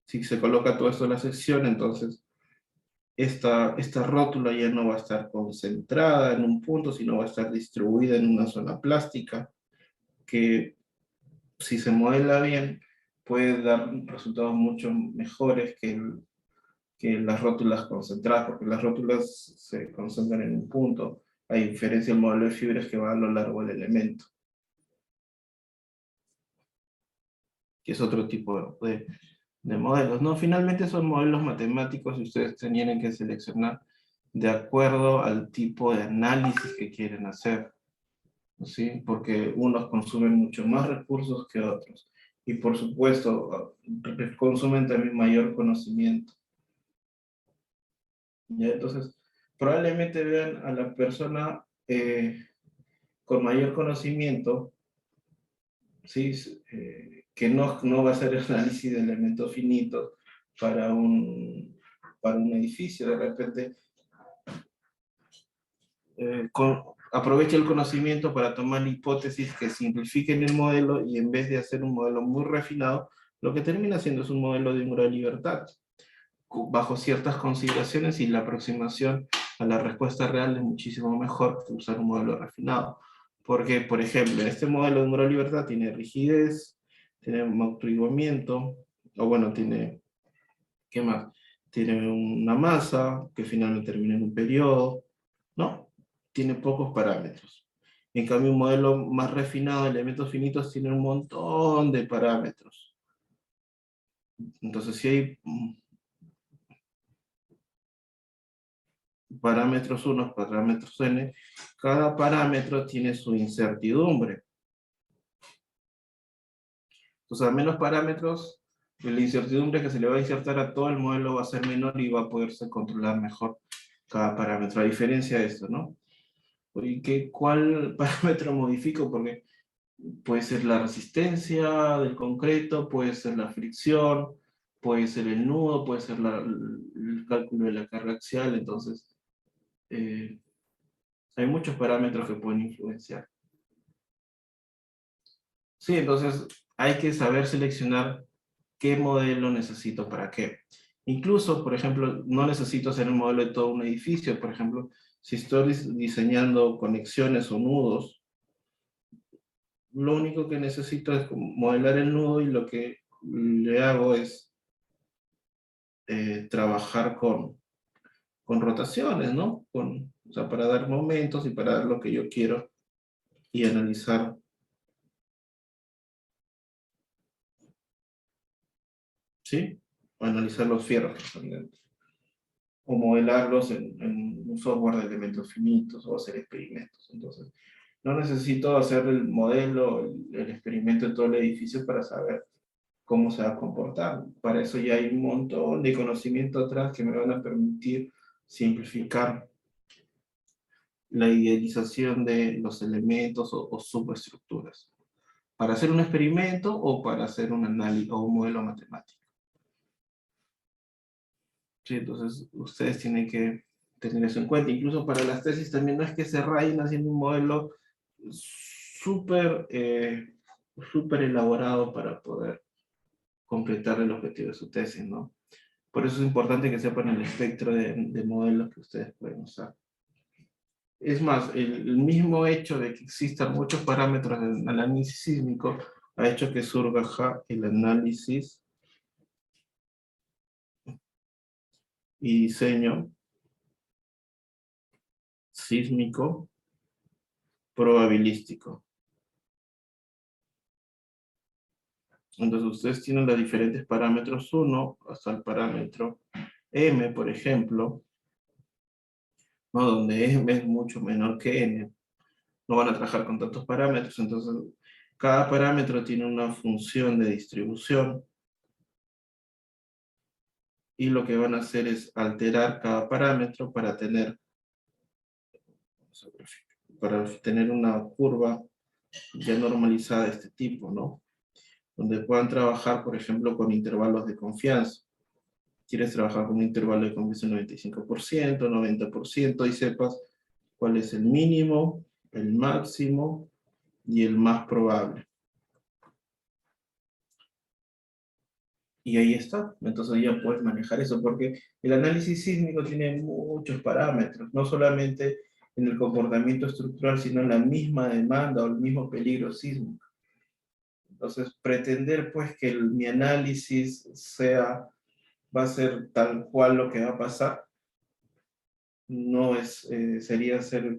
si se coloca todo esto en la sección, entonces esta rótula ya no va a estar concentrada en un punto, sino va a estar distribuida en una zona plástica, que si se modela bien, puede dar resultados mucho mejores que las rótulas concentradas, porque las rótulas se concentran en un punto, a diferencia del modelo de fibras que va a lo largo del elemento, que es otro tipo de modelos, ¿no? Finalmente son modelos matemáticos y ustedes tienen que seleccionar de acuerdo al tipo de análisis que quieren hacer, ¿sí? Porque unos consumen mucho más recursos que otros. Y por supuesto, consumen también mayor conocimiento. ¿Ya? Entonces, probablemente vean a la persona con mayor conocimiento, ¿sí? Que no va a hacer el análisis de elementos finitos para un edificio. De repente, aprovecha el conocimiento para tomar hipótesis que simplifiquen el modelo, y en vez de hacer un modelo muy refinado, lo que termina siendo es un modelo de un grado de libertad, bajo ciertas consideraciones, y la aproximación a la respuesta real es muchísimo mejor que usar un modelo refinado. Porque, por ejemplo, este modelo de número de libertad tiene rigidez, tiene amortiguamiento, o bueno, tiene, ¿qué más? Tiene una masa que finalmente termina en un periodo, ¿no? Tiene pocos parámetros. En cambio, un modelo más refinado de elementos finitos tiene un montón de parámetros. Entonces, si hay parámetros 1, parámetros n, cada parámetro tiene su incertidumbre. Entonces, a menos parámetros, la incertidumbre que se le va a insertar a todo el modelo va a ser menor y va a poderse controlar mejor cada parámetro. A diferencia de esto, ¿no? ¿Y cuál parámetro modifico? Porque puede ser la resistencia del concreto, puede ser la fricción, puede ser el nudo, puede ser el cálculo de la carga axial. Entonces, hay muchos parámetros que pueden influenciar. Sí, entonces hay que saber seleccionar qué modelo necesito para qué. Incluso, por ejemplo, no necesito hacer un modelo de todo un edificio. Por ejemplo, si estoy diseñando conexiones o nudos, lo único que necesito es modelar el nudo, y lo que le hago es trabajar con rotaciones, ¿no? O sea, para dar momentos y para dar lo que yo quiero y analizar. ¿Sí? O analizar los fierros resonantes. O modelarlos en un software de elementos finitos, o hacer experimentos. Entonces, no necesito hacer el modelo, el experimento de todo el edificio para saber cómo se va a comportar. Para eso ya hay un montón de conocimiento atrás que me van a permitir simplificar la idealización de los elementos o subestructuras, para hacer un experimento o para hacer un análisis o un modelo matemático. Sí, entonces ustedes tienen que tener eso en cuenta. Incluso para las tesis también no es que se rayen haciendo un modelo súper súper elaborado para poder completar el objetivo de su tesis, ¿no? Por eso es importante que sepan el espectro de modelos que ustedes pueden usar. Es más, el mismo hecho de que existan muchos parámetros en el análisis sísmico ha hecho que surja el análisis y diseño sísmico probabilístico. Entonces ustedes tienen los diferentes parámetros 1 hasta el parámetro m, por ejemplo, ¿no? Donde m es mucho menor que n. No van a trabajar con tantos parámetros. Entonces cada parámetro tiene una función de distribución, y lo que van a hacer es alterar cada parámetro para tener una curva ya normalizada de este tipo, ¿no? Donde puedan trabajar, por ejemplo, con intervalos de confianza. Quieres trabajar con un intervalo de confianza del 95%, 90%, y sepas cuál es el mínimo, el máximo y el más probable. Y ahí está. Entonces ya puedes manejar eso, porque el análisis sísmico tiene muchos parámetros, no solamente en el comportamiento estructural, sino en la misma demanda o el mismo peligro sísmico. Entonces, pretender pues que mi análisis va a ser tal cual lo que va a pasar, no es, sería ser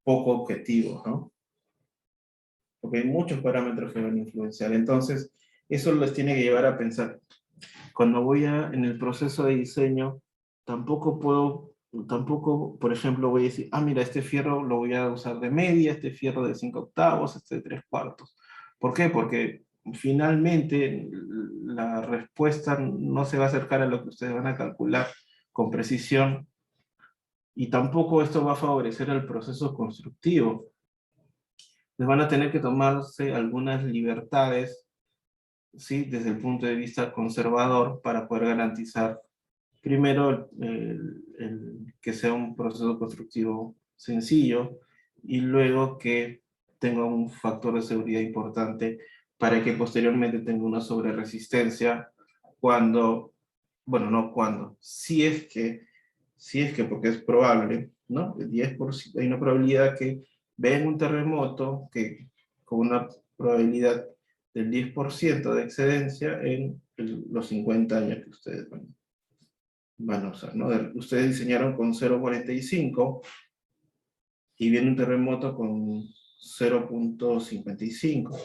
poco objetivo, ¿no? Porque hay muchos parámetros que van a influenciar. Entonces, eso les tiene que llevar a pensar. Cuando en el proceso de diseño, tampoco, por ejemplo, voy a decir, mira, este fierro lo voy a usar de media, este fierro de 5/8, este de 3/4. ¿Por qué? Porque finalmente la respuesta no se va a acercar a lo que ustedes van a calcular con precisión, y tampoco esto va a favorecer el proceso constructivo. Les van a tener que tomarse algunas libertades, ¿sí? Desde el punto de vista conservador, para poder garantizar, primero, que sea un proceso constructivo sencillo, y luego que tenga un factor de seguridad importante para que posteriormente tenga una sobreresistencia cuando, bueno, no cuando, si es que, porque es probable, ¿no? El 10%, hay una probabilidad que ven un terremoto que con una probabilidad del 10% de excedencia en los 50 años que ustedes van a usar, ¿no? Ustedes diseñaron con 0,45 y viene un terremoto con 0,55.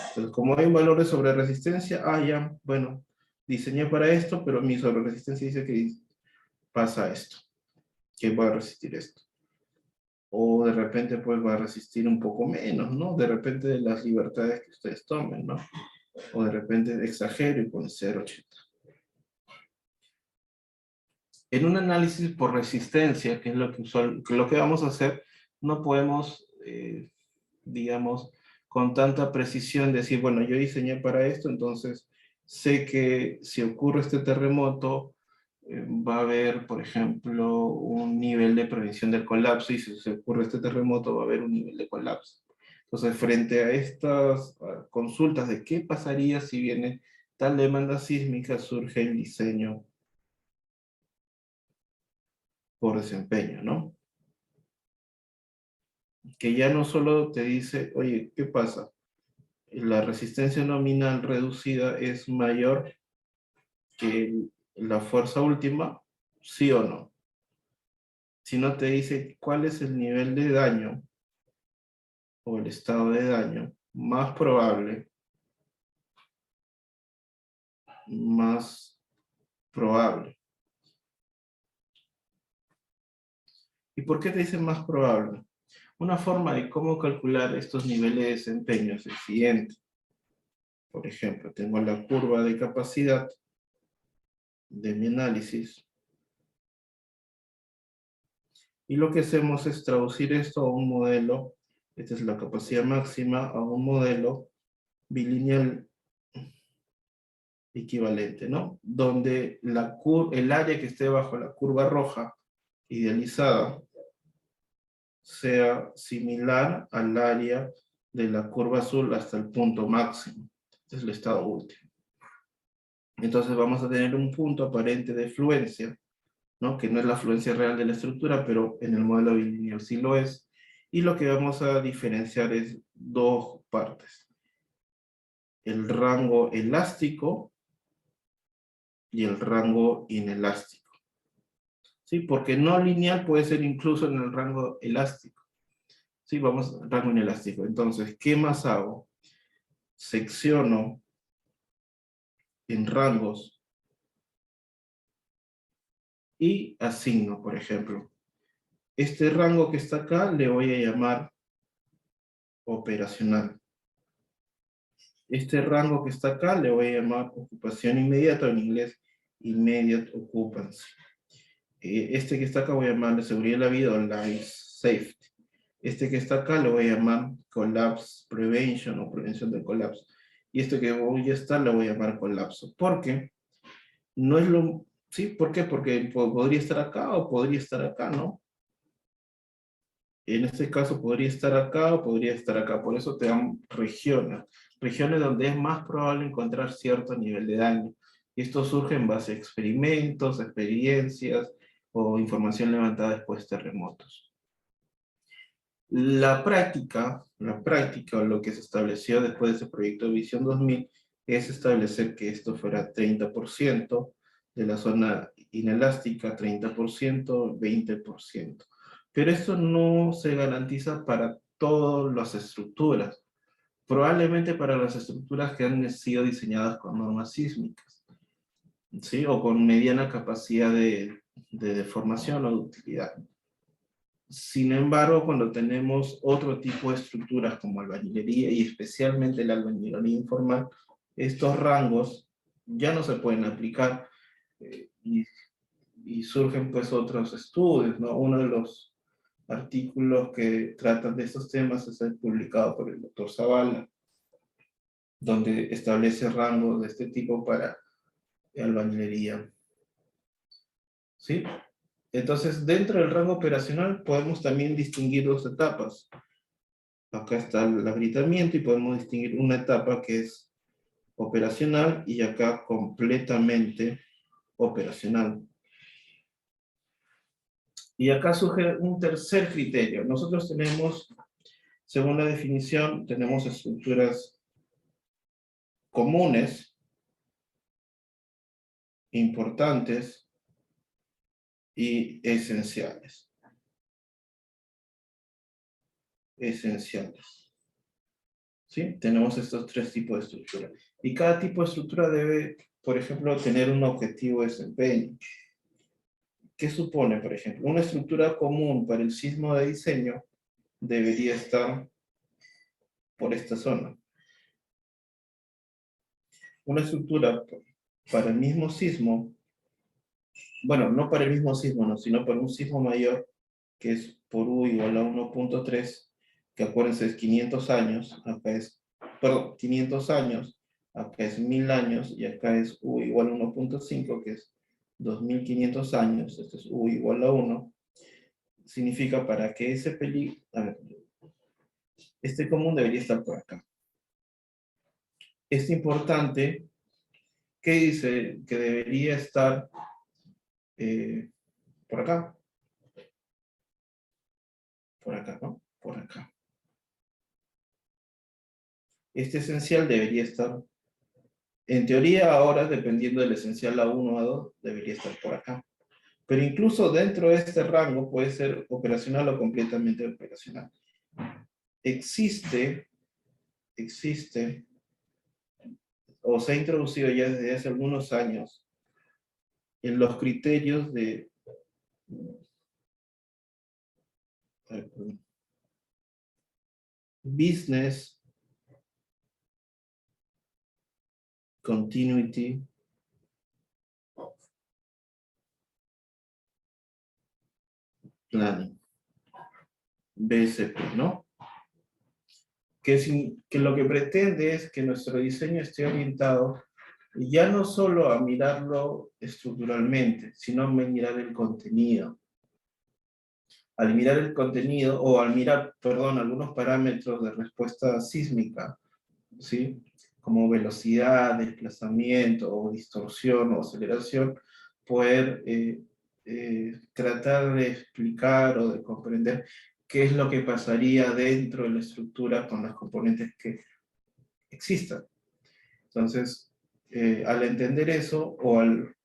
Entonces, como hay un valor de sobreresistencia, ya, bueno, diseñé para esto, pero mi sobreresistencia dice que pasa esto, que va a resistir esto. O de repente, pues, va a resistir un poco menos, ¿no? De repente, de las libertades que ustedes tomen, ¿no? O de repente exagero y pone 0,80. En un análisis por resistencia, que es lo que vamos a hacer, no podemos, digamos, con tanta precisión decir, bueno, yo diseñé para esto, entonces sé que si ocurre este terremoto, va a haber, por ejemplo, un nivel de prevención del colapso, y si se ocurre este terremoto, va a haber un nivel de colapso. Entonces, frente a estas consultas de qué pasaría si viene tal demanda sísmica, surge el diseño por desempeño, ¿no? Que ya no solo te dice, oye, ¿qué pasa? La resistencia nominal reducida es mayor que la fuerza última, sí o no. Sino te dice cuál es el nivel de daño o el estado de daño más probable, más probable. ¿Y por qué te dice más probable? Una forma de cómo calcular estos niveles de desempeño es el siguiente. Por ejemplo, tengo la curva de capacidad de mi análisis. Y lo que hacemos es traducir esto a un modelo, esta es la capacidad máxima, a un modelo bilineal equivalente, ¿no? Donde el área que esté bajo la curva roja idealizada sea similar al área de la curva azul hasta el punto máximo. Este es el estado último. Entonces vamos a tener un punto aparente de fluencia, ¿no? Que no es la fluencia real de la estructura, pero en el modelo bilineal sí lo es. Y lo que vamos a diferenciar es dos partes. El rango elástico y el rango inelástico. ¿Sí? Porque no lineal puede ser incluso en el rango elástico. ¿Sí? Vamos al rango inelástico. Entonces, ¿qué más hago? Secciono en rangos y asigno, por ejemplo. Este rango que está acá le voy a llamar operacional. Este rango que está acá le voy a llamar ocupación inmediata, en inglés immediate occupancy. Este que está acá voy a llamarle seguridad de la vida o life safety. Este que está acá lo voy a llamar collapse prevention o prevención del colapso. Y este que voy a estar lo voy a llamar colapso. ¿Por qué? No es lo... ¿Sí? ¿Por qué? Porque podría estar acá o podría estar acá, ¿no? En este caso podría estar acá o podría estar acá. Por eso te dan regiones. Regiones donde es más probable encontrar cierto nivel de daño. Y esto surge en base a experimentos, experiencias o información levantada después de terremotos. La práctica, o lo que se estableció después de ese proyecto de Visión 2000, es establecer que esto fuera 30% de la zona inelástica, 30%, 20%. Pero esto no se garantiza para todas las estructuras. Probablemente para las estructuras que han sido diseñadas con normas sísmicas, ¿sí? O con mediana capacidad de deformación o de utilidad. Sin embargo, cuando tenemos otro tipo de estructuras como albañilería y especialmente la albañilería informal, estos rangos ya no se pueden aplicar y surgen pues otros estudios, ¿no? Uno de los artículos que tratan de estos temas es el publicado por el doctor Zavala, donde establece rangos de este tipo para albañilería. ¿Sí? Entonces, dentro del rango operacional podemos también distinguir dos etapas. Acá está el agrietamiento y podemos distinguir una etapa que es operacional y acá completamente operacional. Y acá surge un tercer criterio. Nosotros tenemos, según la definición, tenemos estructuras comunes, importantes y esenciales. Esenciales. ¿Sí? Tenemos estos tres tipos de estructura. Y cada tipo de estructura debe, por ejemplo, tener un objetivo de desempeño. ¿Qué supone, por ejemplo? Una estructura común para el sismo de diseño debería estar por esta zona. Una estructura para el mismo sismo, bueno, no para el mismo sismo, no, sino para un sismo mayor, que es por U igual a 1.3, que acuérdense es 500 años, acá es, perdón, 500 años, acá es 1000 años, y acá es U igual a 1.5, que es 2500 años, esto es U igual a 1, significa para que ese peligro, a ver, este común debería estar por acá. Es importante que dice que debería estar por acá. Por acá, ¿no? Por acá. Este esencial debería estar, en teoría ahora, dependiendo del esencial A1 o A2, debería estar por acá. Pero incluso dentro de este rango puede ser operacional o completamente operacional. Existe, o se ha introducido ya desde hace algunos años, en los criterios de... Business Continuity Planning, BSP, ¿no? Que lo que pretende es que nuestro diseño esté orientado ya no solo a mirarlo estructuralmente, sino a mirar el contenido. Al mirar el contenido, o al mirar, perdón, algunos parámetros de respuesta sísmica, ¿sí? Como velocidad, desplazamiento, o distorsión, o aceleración, poder tratar de explicar o de comprender qué es lo que pasaría dentro de la estructura con las componentes que existan. Entonces, al entender eso,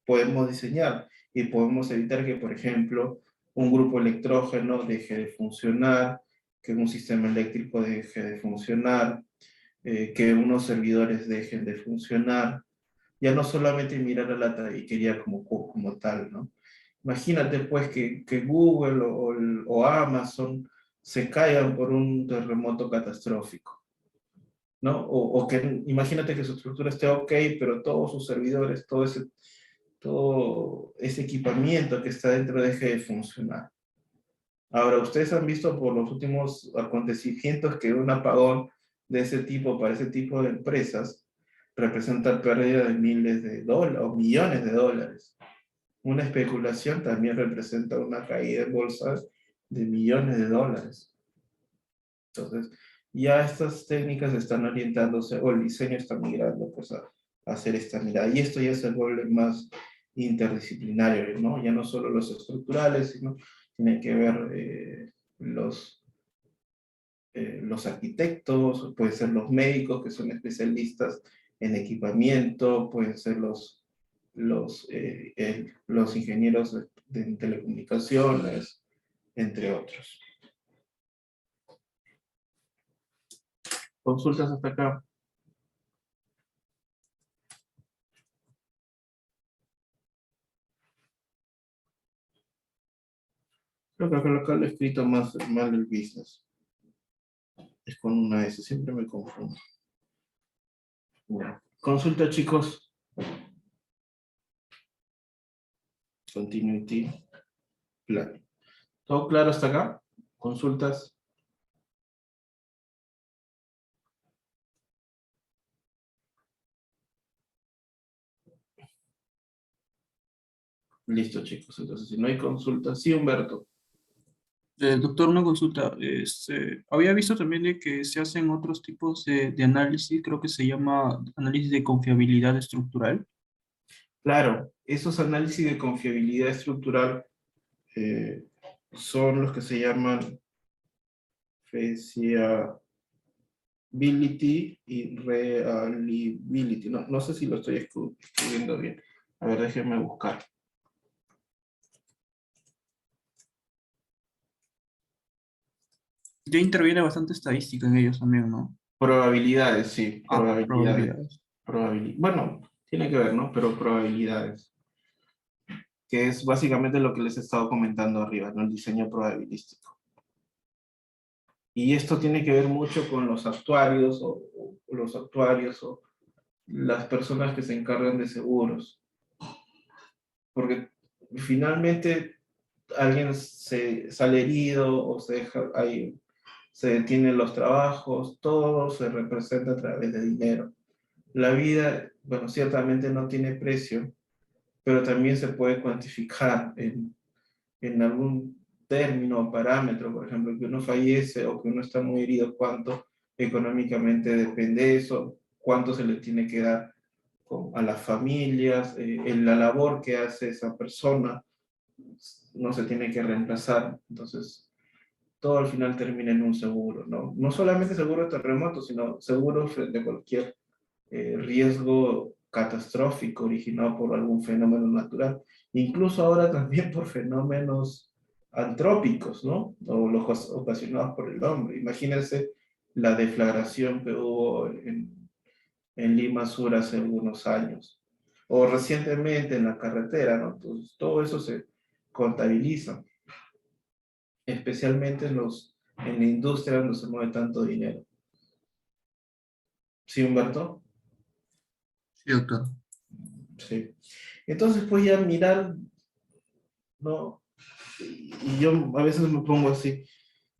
podemos diseñar y podemos evitar que, por ejemplo, un grupo electrógeno deje de funcionar, que un sistema eléctrico deje de funcionar, que unos servidores dejen de funcionar. Ya no solamente mirar a la tabiquería como tal, ¿no? Imagínate pues que Google o Amazon se caigan por un terremoto catastrófico, ¿no? O que imagínate que su estructura esté ok, pero todos sus servidores, todo ese equipamiento que está dentro deje de funcionar. Ahora, ustedes han visto por los últimos acontecimientos que un apagón de ese tipo para ese tipo de empresas representa pérdida de miles de dólares o millones de dólares. Una especulación también representa una caída en bolsas de millones de dólares. Entonces, ya estas técnicas están orientándose, o el diseño está migrando pues, a hacer esta mirada. Y esto ya se vuelve más interdisciplinario, ¿no? Ya no solo los estructurales, sino tiene que ver los arquitectos, pueden ser los médicos que son especialistas en equipamiento, pueden ser los ingenieros de telecomunicaciones, entre otros. Consultas hasta acá. Creo que acá lo he escrito más mal el business. Es con una S, siempre me confundo. Bueno, consulta, chicos. Continuity Plan. ¿Todo claro hasta acá? Consultas. Listo, chicos. Entonces, si no hay consultas, sí, Humberto.
Doctor, una consulta. Había visto también de que se hacen otros tipos de análisis, creo que se llama análisis de confiabilidad estructural.
Claro, esos análisis de confiabilidad estructural eh, son los que se llaman feasibility y reliability. No, no sé si lo estoy escribiendo bien. A ver, déjenme buscar.
Ya interviene bastante estadística en ellos también, ¿no?
Probabilidades, sí, probabilidades.
Probabilidades.
Bueno, tiene que ver, ¿no? Pero probabilidades, que es básicamente lo que les he estado comentando arriba, ¿no? El diseño probabilístico. Y esto tiene que ver mucho con los actuarios o las personas que se encargan de seguros. Porque finalmente alguien se sale herido o se deja ahí, se detienen los trabajos, todo se representa a través de dinero. La vida, bueno, ciertamente no tiene precio, pero también se puede cuantificar en algún término o parámetro, por ejemplo, que uno fallece o que uno está muy herido, cuánto económicamente depende de eso, cuánto se le tiene que dar a las familias, en la labor que hace esa persona, no se tiene que reemplazar. Entonces, todo al final termina en un seguro, ¿no? No solamente seguro de terremoto, sino seguro frente a cualquier riesgo catastrófico originado por algún fenómeno natural, incluso ahora también por fenómenos antrópicos, ¿no? O los ocasionados por el hombre. Imagínense la deflagración que hubo en Lima Sur hace algunos años, o recientemente en la carretera, ¿no? Entonces, todo eso se contabiliza, especialmente en la industria donde se mueve tanto dinero. ¿Sí, Humberto?
Sí, doctor.
Sí. Entonces, pues ya mirar, ¿no? Y yo a veces me pongo así,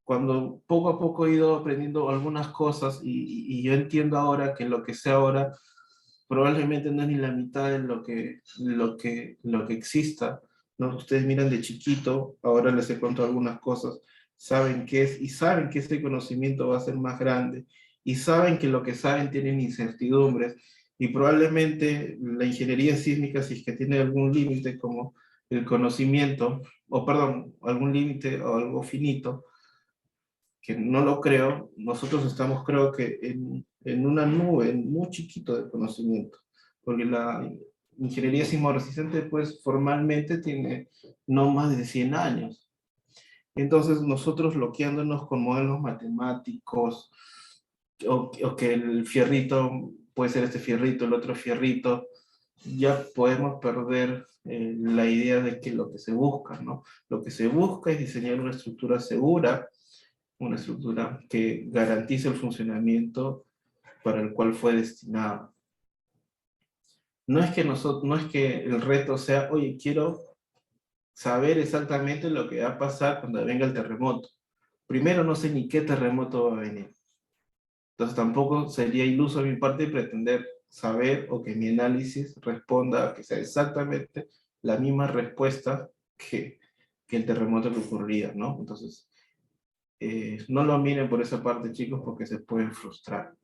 cuando poco a poco he ido aprendiendo algunas cosas y yo entiendo ahora que lo que sé ahora probablemente no es ni la mitad de lo que exista, ¿no? Ustedes miran de chiquito, ahora les he contado algunas cosas, saben qué es y saben que ese conocimiento va a ser más grande y saben que lo que saben tienen incertidumbres y probablemente la ingeniería sísmica, si es que tiene algún límite como el conocimiento, o perdón, algún límite o algo finito, que no lo creo, nosotros estamos creo que en una nube muy chiquito de conocimiento, porque la ingeniería sismoresistente pues formalmente tiene no más de 100 años. Entonces nosotros bloqueándonos con modelos matemáticos, o que el fierrito puede ser este fierrito, el otro fierrito, ya podemos perder la idea de que lo que se busca, ¿no? Lo que se busca es diseñar una estructura segura, una estructura que garantice el funcionamiento para el cual fue destinado. No es que el reto sea, oye, quiero saber exactamente lo que va a pasar cuando venga el terremoto. Primero, no sé ni qué terremoto va a venir. Entonces tampoco sería iluso de mi parte pretender saber o que mi análisis responda, que sea exactamente la misma respuesta que el terremoto que ocurriría, ¿no? Entonces, no lo miren por esa parte, chicos, porque se pueden frustrar.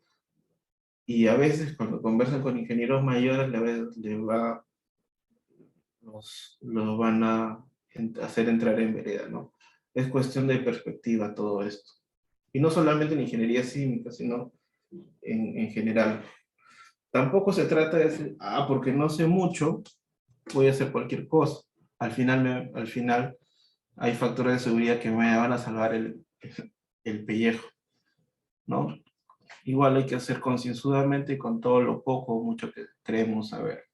Y a veces cuando conversan con ingenieros mayores, los van a hacer entrar en vereda, ¿no? Es cuestión de perspectiva todo esto. Y no solamente en ingeniería sísmica, sino en general. Tampoco se trata de decir, porque no sé mucho, voy a hacer cualquier cosa. Al final hay factores de seguridad que me van a salvar el pellejo, ¿no? Igual hay que hacer concienzudamente con todo lo poco o mucho que creemos saber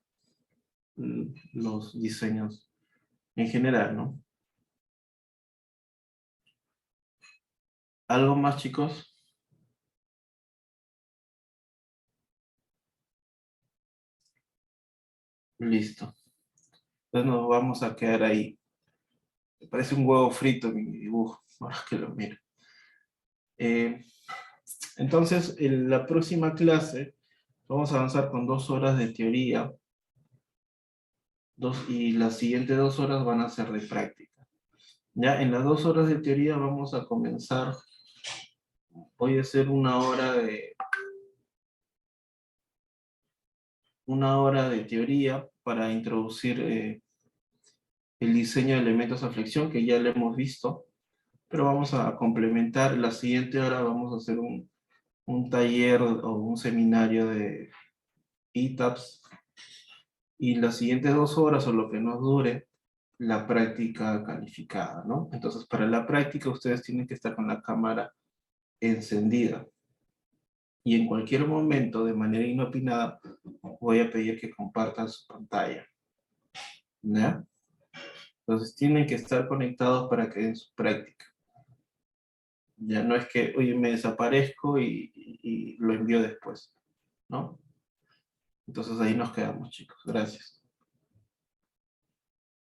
los diseños en general, ¿no? ¿Algo más, chicos? Listo. Entonces nos vamos a quedar ahí. Me parece un huevo frito mi dibujo, ahora que lo miro. Entonces, en la próxima clase vamos a avanzar con 2 horas de teoría y las siguientes 2 horas van a ser de práctica. Ya en las 2 horas de teoría vamos a comenzar. Voy a hacer una hora de teoría para introducir el diseño de elementos a flexión, que ya lo hemos visto, pero vamos a complementar. La siguiente hora vamos a hacer un taller o un seminario de ETABS, y las siguientes 2 horas o lo que nos dure, la práctica calificada, ¿no? Entonces, para la práctica ustedes tienen que estar con la cámara encendida. Y en cualquier momento, de manera inopinada, voy a pedir que compartan su pantalla. ¿Ya? Entonces tienen que estar conectados para que den su práctica. Ya no es que, oye, me desaparezco y lo envío después, ¿no? Entonces ahí nos quedamos, chicos. Gracias.